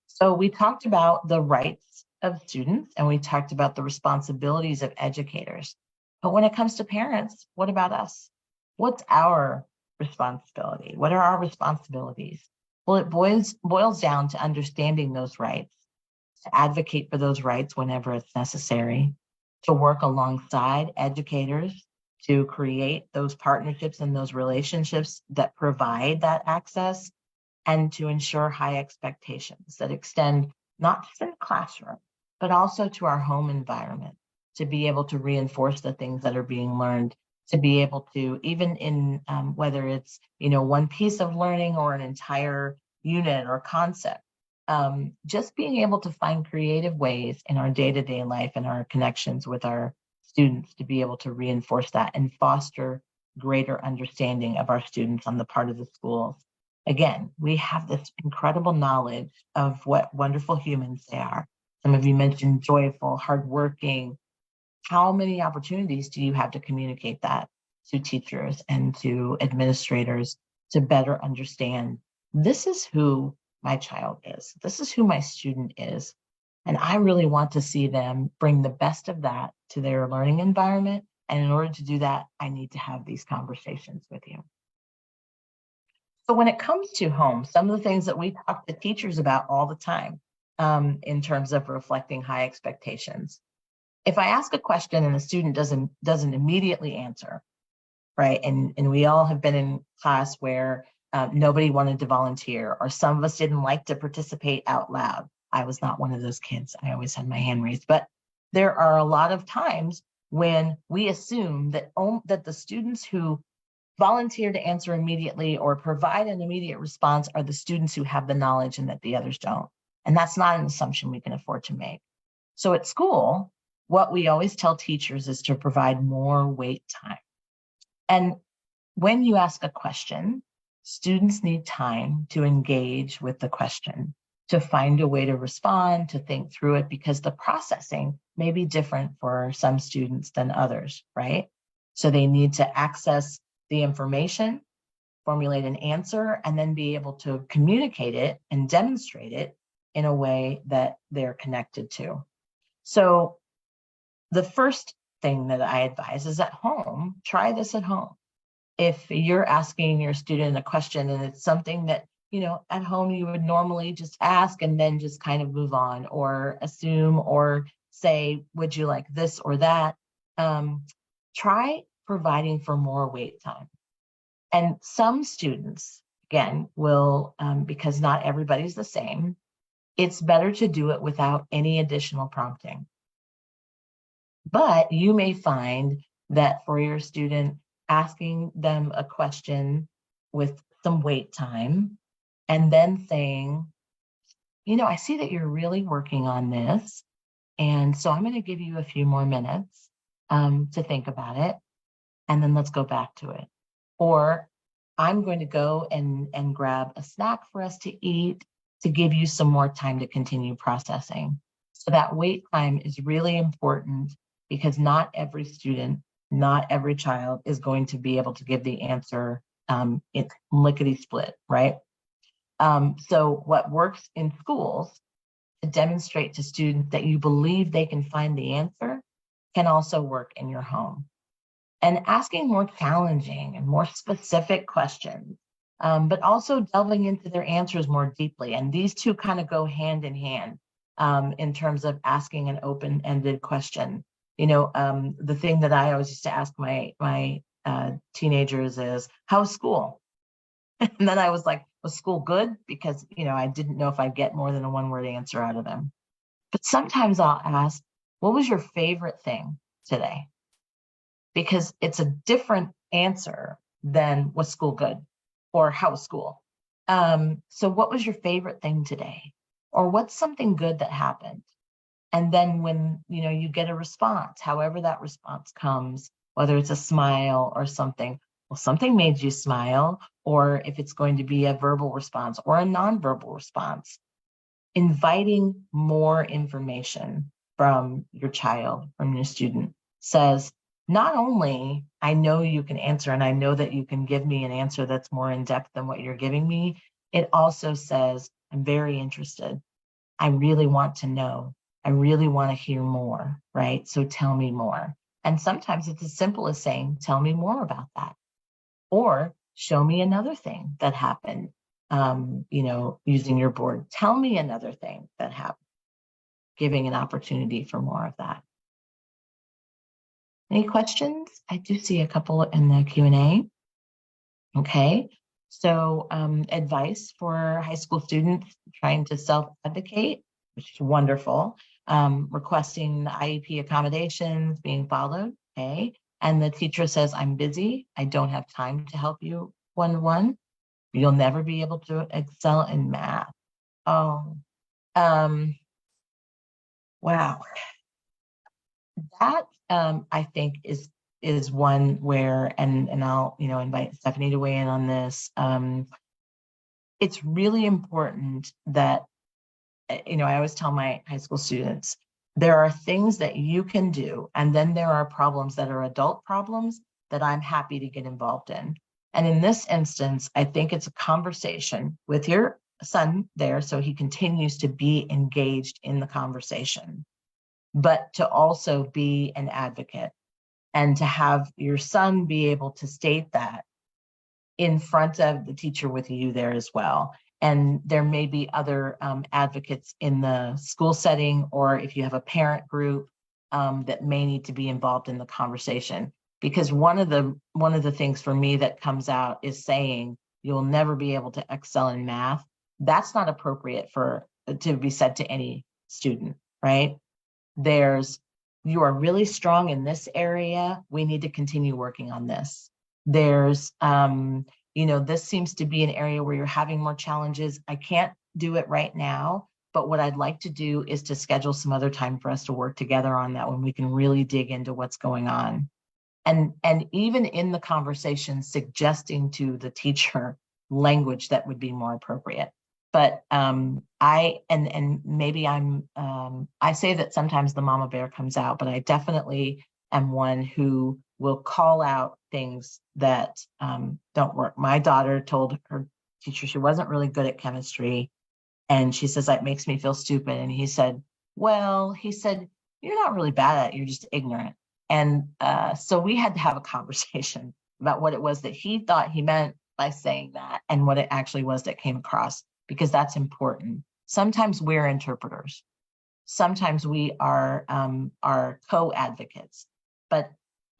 So we talked about the rights of students and we talked about the responsibilities of educators. But when it comes to parents, what about us? What's our responsibility? What are our responsibilities? Well, it boils down to understanding those rights, to advocate for those rights whenever it's necessary, to work alongside educators, to create those partnerships and those relationships that provide that access, and to ensure high expectations that extend not just in the classroom, but also to our home environment, to be able to reinforce the things that are being learned, to be able to, even in whether it's one piece of learning or an entire unit or concept, just being able to find creative ways in our day-to-day life and our connections with our students to be able to reinforce that and foster greater understanding of our students on the part of the schools. Again, we have this incredible knowledge of what wonderful humans they are. Some of you mentioned joyful, hardworking. How many opportunities do you have to communicate that to teachers and to administrators to better understand this is who my child is, this is who my student is, and I really want to see them bring the best of that to their learning environment. And in order to do that, I need to have these conversations with you. So when it comes to home, some of the things that we talk to teachers about all the time in terms of reflecting high expectations. If I ask a question and a student doesn't immediately answer, right? And we all have been in class where nobody wanted to volunteer, or some of us didn't like to participate out loud. I was not one of those kids. I always had my hand raised. But there are a lot of times when we assume that the students who volunteer to answer immediately or provide an immediate response are the students who have the knowledge and that the others don't. And that's not an assumption we can afford to make. So at school, what we always tell teachers is to provide more wait time. And when you ask a question, students need time to engage with the question, to find a way to respond, to think through it, because the processing may be different for some students than others, right? So they need to access the information, formulate an answer, and then be able to communicate it and demonstrate it in a way that they're connected to. So the first thing that I advise is at home, try this at home. If you're asking your student a question and it's something that, at home you would normally just ask and then just kind of move on or assume or say, would you like this or that? Try providing for more wait time. And some students, again, will, because not everybody's the same, it's better to do it without any additional prompting. But you may find that for your student, asking them a question with some wait time and then saying, I see that you're really working on this. And so I'm going to give you a few more minutes to think about it. And then let's go back to it. Or I'm going to go and grab a snack for us to eat to give you some more time to continue processing. So that wait time is really important because not every student, not every child is going to be able to give the answer it's lickety split, right? So what works in schools to demonstrate to students that you believe they can find the answer can also work in your home. And asking more challenging and more specific questions, but also delving into their answers more deeply. And these two kind of go hand in hand in terms of asking an open-ended question. The thing that I always used to ask my teenagers is, how's school? And then I was like, was school good? Because, I didn't know if I'd get more than a one-word answer out of them. But sometimes I'll ask, what was your favorite thing today? Because it's a different answer than was school good or how was school. So what was your favorite thing today? Or what's something good that happened? And then when you get a response, however that response comes, whether it's a smile or something, well, something made you smile, or if it's going to be a verbal response or a nonverbal response, inviting more information from your child, from your student says, not only I know you can answer and I know that you can give me an answer that's more in depth than what you're giving me, it also says, I'm very interested. I really want to know. I really want to hear more, right? So tell me more. And sometimes it's as simple as saying, tell me more about that. Or show me another thing that happened, using your board. Tell me another thing that happened, giving an opportunity for more of that. Any questions? I do see a couple in the Q&A. Okay, so advice for high school students trying to self-advocate, which is wonderful. Requesting the IEP accommodations being followed, okay. And the teacher says, I'm busy, I don't have time to help you one-on-one. You'll never be able to excel in math. Oh, wow. That I think is one where, and I'll invite Stephanie to weigh in on this. It's really important that I always tell my high school students, there are things that you can do, and then there are problems that are adult problems that I'm happy to get involved in. And in this instance, I think it's a conversation with your son there, so he continues to be engaged in the conversation, but to also be an advocate and to have your son be able to state that in front of the teacher with you there as well. And there may be other advocates in the school setting, or if you have a parent group that may need to be involved in the conversation. Because one of the things for me that comes out is saying you'll never be able to excel in math. That's not appropriate to be said to any student, right? You are really strong in this area. We need to continue working on this. There's this seems to be an area where you're having more challenges. I can't do it right now, but what I'd like to do is to schedule some other time for us to work together on that when we can really dig into what's going on. And even in the conversation, suggesting to the teacher language that would be more appropriate. But I say that sometimes the mama bear comes out, but I definitely am one who will call out things that don't work. My daughter told her teacher she wasn't really good at chemistry, and she says, that makes me feel stupid. And he said, well, you're not really bad at it, you're just ignorant. And so we had to have a conversation about what it was that he thought he meant by saying that and what it actually was that came across, because that's important. Sometimes we're interpreters. Sometimes we are co-advocates. But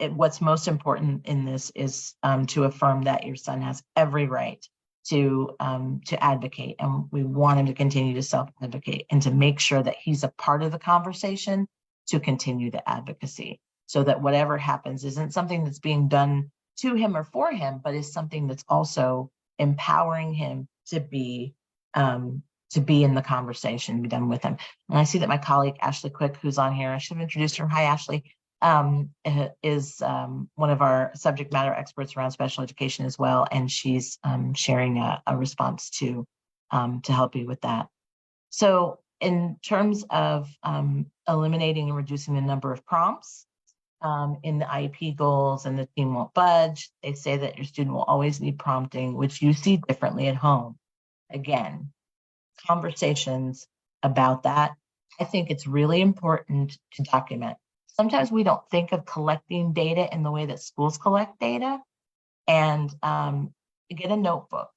what's most important in this is to affirm that your son has every right to advocate, and we want him to continue to self-advocate and to make sure that he's a part of the conversation to continue the advocacy, so that whatever happens isn't something that's being done to him or for him, but is something that's also empowering him to be in the conversation, be done with him. And I see that my colleague Ashley Quick, who's on here, I should have introduced her. Hi, Ashley. Is one of our subject matter experts around special education as well, and she's sharing a response to help you with that. So in terms of eliminating and reducing the number of prompts in the IEP goals and the team won't budge, they say that your student will always need prompting, which you see differently at home. Again, conversations about that. I think it's really important to document. Sometimes we don't think of collecting data in the way that schools collect data. And get a notebook,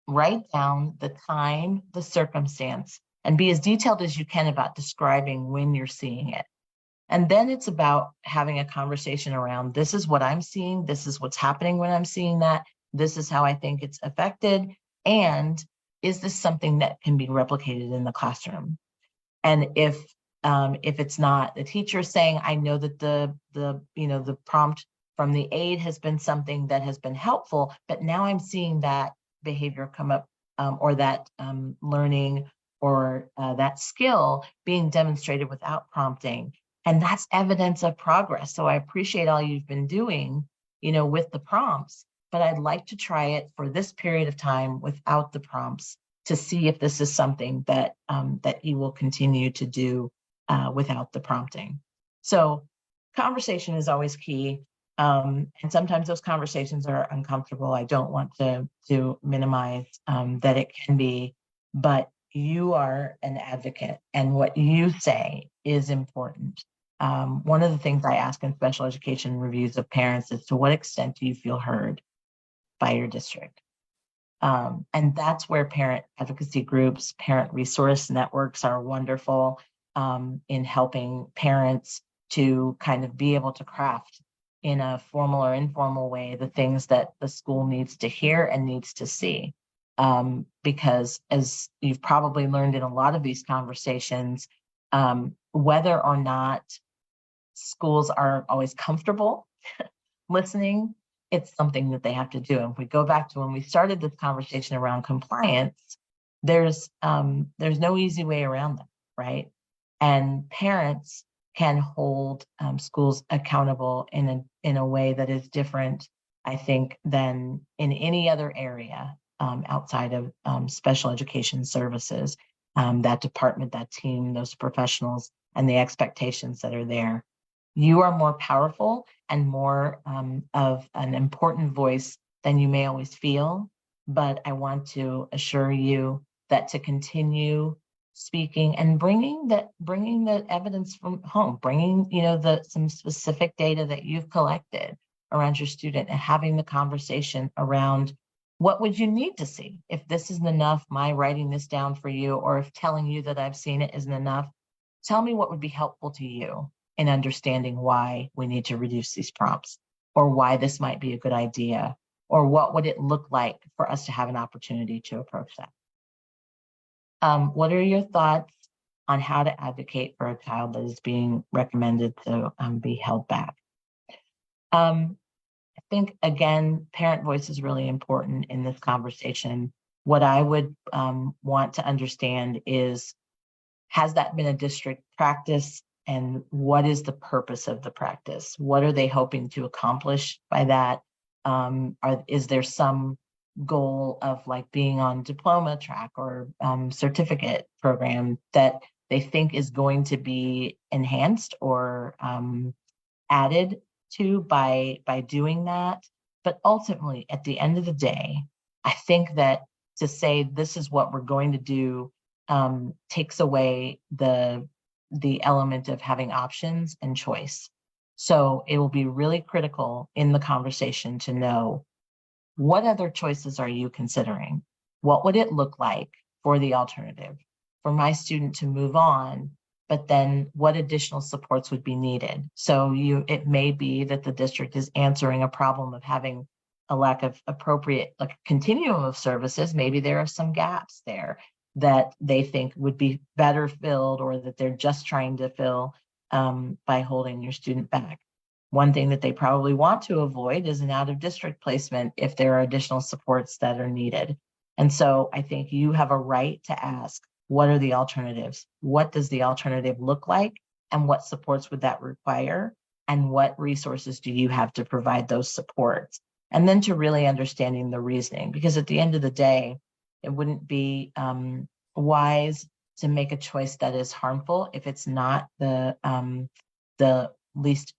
write down the time, the circumstance, and be as detailed as you can about describing when you're seeing it. And then it's about having a conversation around, this is what I'm seeing, this is what's happening when I'm seeing that, this is how I think it's affected, and is this something that can be replicated in the classroom? And if it's not, the teacher is saying, I know that the prompt from the aide has been something that has been helpful, but now I'm seeing that behavior come up, or that learning or that skill being demonstrated without prompting. And that's evidence of progress. So I appreciate all you've been doing, with the prompts, but I'd like to try it for this period of time without the prompts to see if this is something that you will continue to do without the prompting. So conversation is always key. And sometimes those conversations are uncomfortable. I don't want to minimize that it can be, but you are an advocate and what you say is important. One of the things I ask in special education reviews of parents is, to what extent do you feel heard by your district? And that's where parent advocacy groups, parent resource networks are wonderful in helping parents to kind of be able to craft in a formal or informal way the things that the school needs to hear and needs to see. Because as you've probably learned in a lot of these conversations, whether or not schools are always comfortable listening, it's something that they have to do. And if we go back to when we started this conversation around compliance, there's no easy way around that, right? And parents can hold schools accountable in a way that is different, I think, than in any other area outside of special education services. That department, that team, those professionals, and the expectations that are there. You are more powerful and more of an important voice than you may always feel. But I want to assure you that to continue speaking and bringing the evidence from home, bringing some specific data that you've collected around your student, and having the conversation around, what would you need to see? If this isn't enough, my writing this down for you, or if telling you that I've seen it isn't enough, tell me what would be helpful to you in understanding why we need to reduce these prompts, or why this might be a good idea, or what would it look like for us to have an opportunity to approach that. What are your thoughts on how to advocate for a child that is being recommended to be held back? I think, again, parent voice is really important in this conversation. What I would want to understand is, has that been a district practice? And what is the purpose of the practice? What are they hoping to accomplish by that? Is there some goal of like being on diploma track or certificate program that they think is going to be enhanced or added to by doing that. But ultimately, at the end of the day, I think that to say this is what we're going to do takes away the element of having options and choice. So it will be really critical in the conversation to know, what other choices are you considering? What would it look like for the alternative for my student to move on? But then what additional supports would be needed? So it may be that the district is answering a problem of having a lack of appropriate, like, continuum of services. Maybe there are some gaps there that they think would be better filled, or that they're just trying to fill by holding your student back. One thing that they probably want to avoid is an out-of-district placement if there are additional supports that are needed. And so I think you have a right to ask, what are the alternatives? What does the alternative look like? And what supports would that require? And what resources do you have to provide those supports? And then to really understanding the reasoning, because at the end of the day, it wouldn't be wise to make a choice that is harmful if it's not the least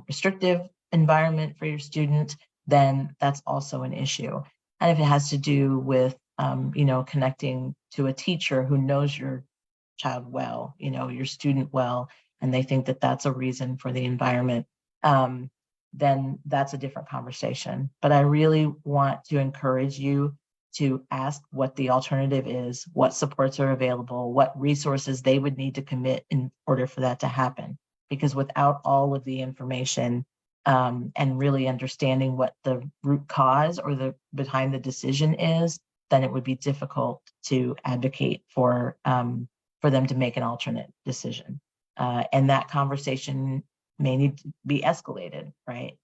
restrictive environment for your student. Then that's also an issue. And if it has to do with connecting to a teacher who knows your child well, your student well, and they think that that's a reason for the environment, then that's a different conversation. But I really want to encourage you to ask what the alternative is, what supports are available, what resources they would need to commit in order for that to happen. Because without all of the information and really understanding what the root cause or the behind the decision is, then it would be difficult to advocate for them to make an alternate decision. And that conversation may need to be escalated, right?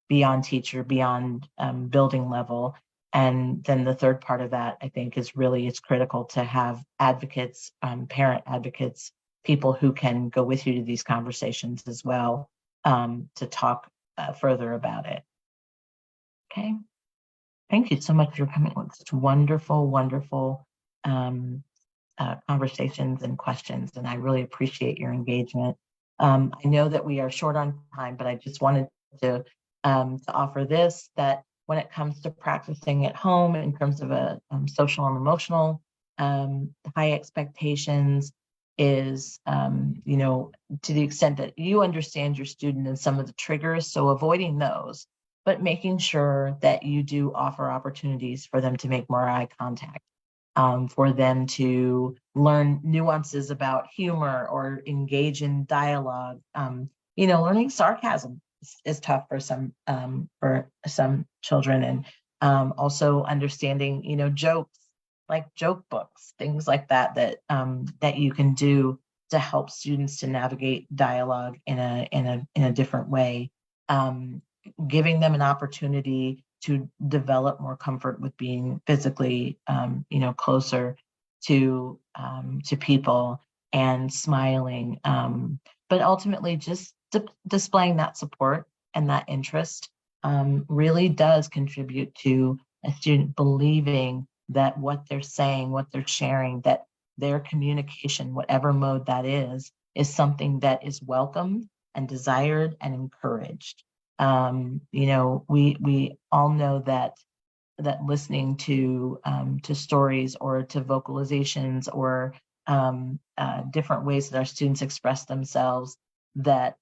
Beyond teacher, beyond building level. And then the third part of that, I think, is really, it's critical to have advocates, parent advocates, people who can go with you to these conversations as well, to talk further about it. Okay. Thank you so much for coming with such wonderful, wonderful conversations and questions. And I really appreciate your engagement. I know that we are short on time, but I just wanted to offer this, that when it comes to practicing at home in terms of a social and emotional high expectations, is to the extent that you understand your student and some of the triggers, so avoiding those, but making sure that you do offer opportunities for them to make more eye contact, for them to learn nuances about humor or engage in dialogue. Learning sarcasm is tough for some children, and also understanding jokes, like joke books, things like that that you can do to help students to navigate dialogue in a different way, giving them an opportunity to develop more comfort with being physically closer to people and smiling, but ultimately just displaying that support and that interest really does contribute to a student believing that what they're saying, what they're sharing, that their communication, whatever mode that is something that is welcomed and desired and encouraged. We all know that listening to stories or to vocalizations or different ways that our students express themselves, that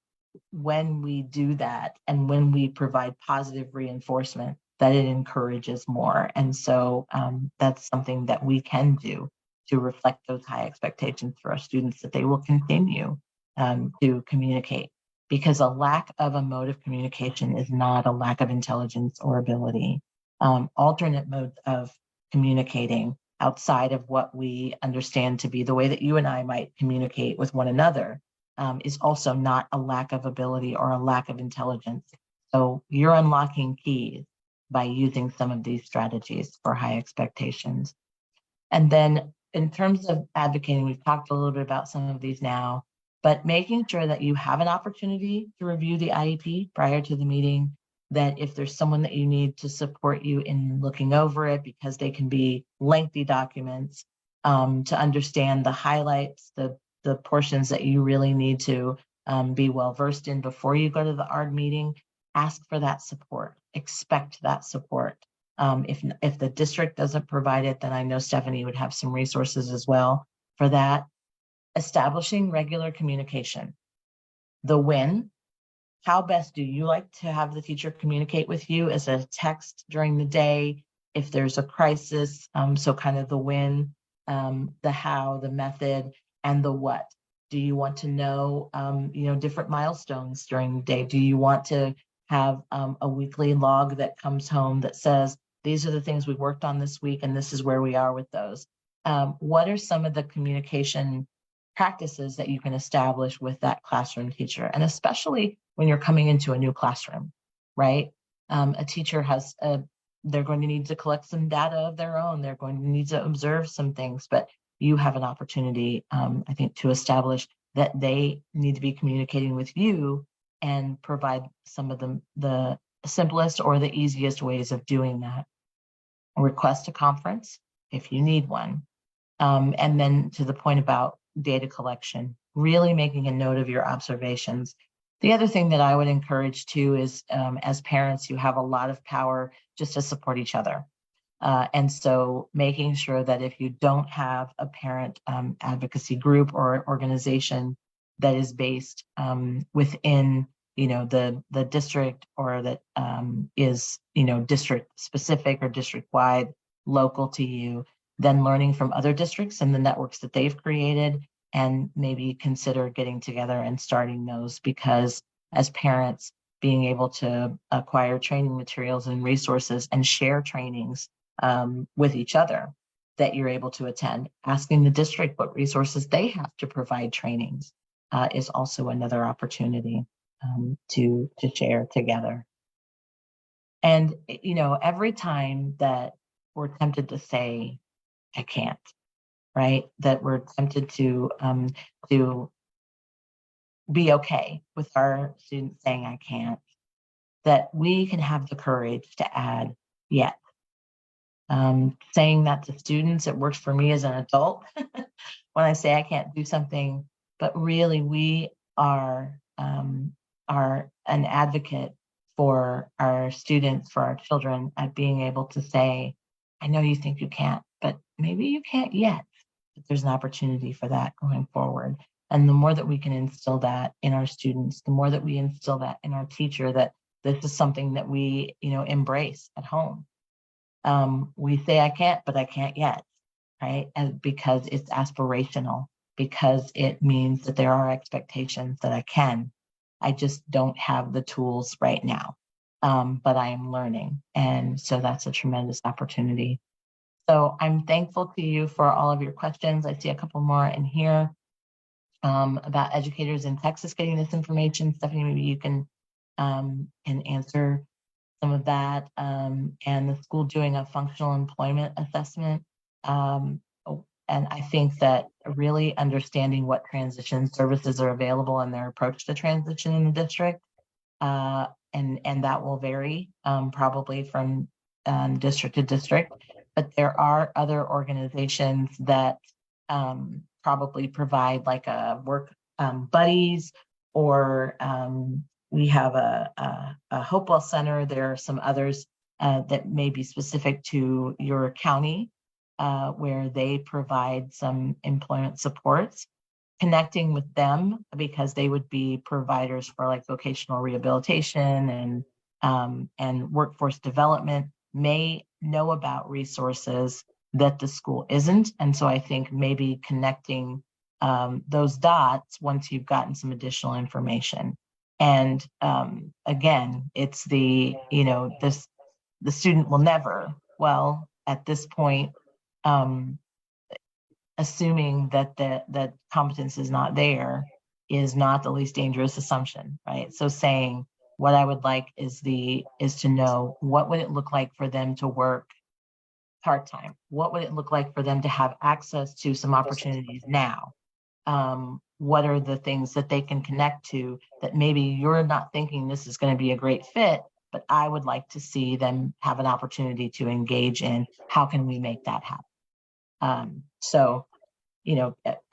when we do that and when we provide positive reinforcement, that it encourages more. And so that's something that we can do to reflect those high expectations for our students, that they will continue to communicate, because a lack of a mode of communication is not a lack of intelligence or ability. Alternate modes of communicating outside of what we understand to be the way that you and I might communicate with one another is also not a lack of ability or a lack of intelligence. So you're unlocking keys by using some of these strategies for high expectations. And then in terms of advocating, we've talked a little bit about some of these now, but making sure that you have an opportunity to review the IEP prior to the meeting, that if there's someone that you need to support you in looking over it, because they can be lengthy documents, to understand the highlights, the portions that you really need to be well versed in before you go to the ARD meeting. Ask for that support, expect that support. If the district doesn't provide it, then I know Stephanie would have some resources as well for that. Establishing regular communication. The when, how best do you like to have the teacher communicate with you? As a text during the day, if there's a crisis, so kind of the when, the how, the method, and the what. Do you want to know, different milestones during the day? Do you want to have a weekly log that comes home that says, these are the things we worked on this week, and this is where we are with those? What are some of the communication practices that you can establish with that classroom teacher? And especially when you're coming into a new classroom, right? A teacher they're going to need to collect some data of their own. They're going to need to observe some things, but you have an opportunity, I think, to establish that they need to be communicating with you and provide some of the simplest or the easiest ways of doing that. Request a conference if you need one. And then to the point about data collection, really making a note of your observations. The other thing that I would encourage too is, as parents, you have a lot of power just to support each other. And so making sure that if you don't have a parent advocacy group or organization that is based within, the district, or that is, district specific or district wide, local to you, then learning from other districts and the networks that they've created, and maybe consider getting together and starting those, because as parents, being able to acquire training materials and resources and share trainings with each other that you're able to attend, asking the district what resources they have to provide trainings is also another opportunity to share together. And, every time that we're tempted to say, I can't, right? That we're tempted to be okay with our students saying, I can't, that we can have the courage to add, yet. Saying that to students, it works for me as an adult when I say I can't do something, but really we are an advocate for our students, for our children, at being able to say, I know you think you can't, but maybe you can't yet. But there's an opportunity for that going forward. And the more that we can instill that in our students, the more that we instill that in our teacher, that this is something that we, embrace at home. We say, I can't, but I can't yet, right? And because it's aspirational, because it means that there are expectations that I can. I just don't have the tools right now, but I am learning. And so that's a tremendous opportunity. So I'm thankful to you for all of your questions. I see a couple more in here about educators in Texas getting this information. Stephanie, maybe you can answer some of that, and the school doing a functional employment assessment. And I think that really understanding what transition services are available and their approach to transition in the district, and that will vary probably from district to district, but there are other organizations that probably provide like a work buddies, or we have a Hopewell Center. There are some others that may be specific to your county, where they provide some employment supports. Connecting with them, because they would be providers for like vocational rehabilitation and workforce development, may know about resources that the school isn't. And so I think maybe connecting those dots once you've gotten some additional information. And again, it's the student will never, well, at this point, assuming that competence is not there is not the least dangerous assumption, right? So saying, what I would like is to know, what would it look like for them to work part-time? What would it look like for them to have access to some opportunities now? What are the things that they can connect to that maybe you're not thinking this is going to be a great fit, but I would like to see them have an opportunity to engage in? How can we make that happen? So,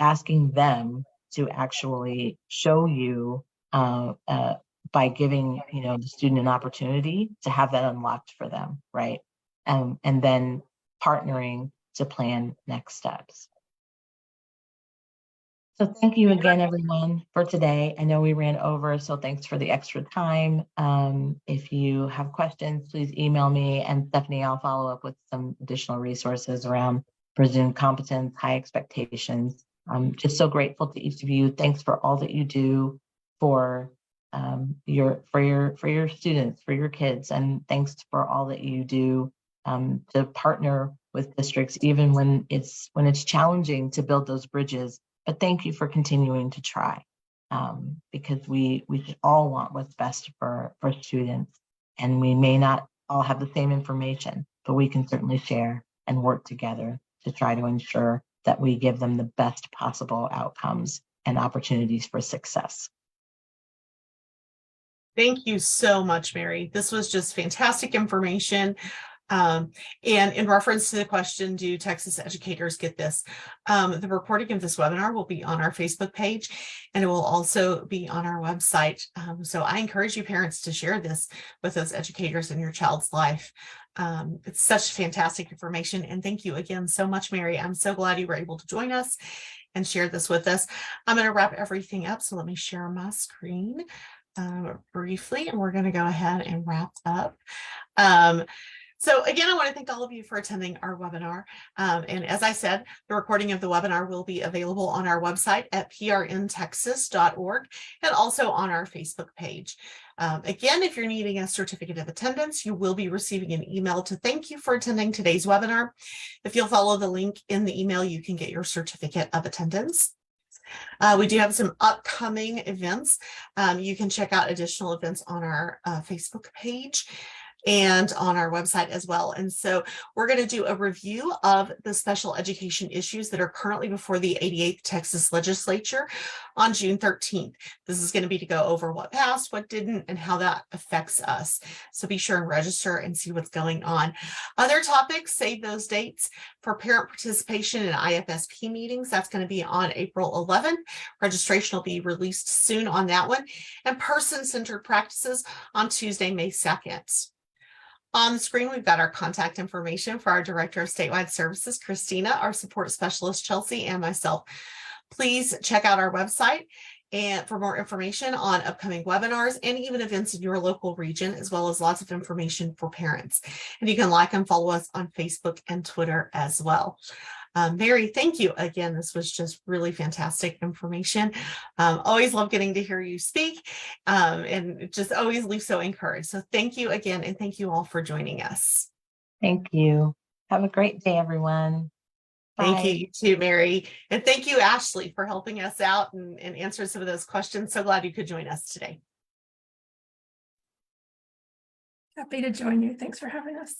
asking them to actually show you by giving, the student an opportunity to have that unlocked for them, right? And then partnering to plan next steps. So thank you again, everyone, for today. I know we ran over, so thanks for the extra time. If you have questions, please email me, and Stephanie, I'll follow up with some additional resources around presumed competence, high expectations. I'm just so grateful to each of you. Thanks for all that you do for your students, for your kids, and thanks for all that you do to partner with districts, even when it's challenging to build those bridges. But thank you for continuing to try, because we should all want what's best for students, and we may not all have the same information, but we can certainly share and work together to try to ensure that we give them the best possible outcomes and opportunities for success. Thank you so much, Mary. This was just fantastic information. And in reference to the question, do Texas educators get this? The recording of this webinar will be on our Facebook page, and it will also be on our website. So I encourage you parents to share this with those educators in your child's life. It's such fantastic information. And thank you again so much, Mary. I'm so glad you were able to join us and share this with us. I'm going to wrap everything up. So let me share my screen briefly, and we're going to go ahead and wrap up. So again, I want to thank all of you for attending our webinar. And as I said, the recording of the webinar will be available on our website at prntexas.org and also on our Facebook page. Again, if you're needing a certificate of attendance, you will be receiving an email to thank you for attending today's webinar. If you'll follow the link in the email, you can get your certificate of attendance. We do have some upcoming events. You can check out additional events on our Facebook page and on our website as well. And so we're going to do a review of the special education issues that are currently before the 88th Texas Legislature on June 13th. This is going to be to go over what passed, what didn't, and how that affects us. So be sure and register and see what's going on. Other topics, save those dates for parent participation in IFSP meetings. That's going to be on April 11th. Registration will be released soon on that one. And person-centered practices on Tuesday, May 2nd. On the screen, we've got our contact information for our Director of Statewide Services, Christina, our support specialist, Chelsea, and myself. Please check out our website and for more information on upcoming webinars and even events in your local region, as well as lots of information for parents. And you can like and follow us on Facebook and Twitter as well. Mary, thank you again. This was just really fantastic information. Always love getting to hear you speak, and just always leave so encouraged. So thank you again, and thank you all for joining us. Thank you. Have a great day, everyone. Thank you, you too, Mary. And thank you, Ashley, for helping us out and answering some of those questions. So glad you could join us today. Happy to join you. Thanks for having us.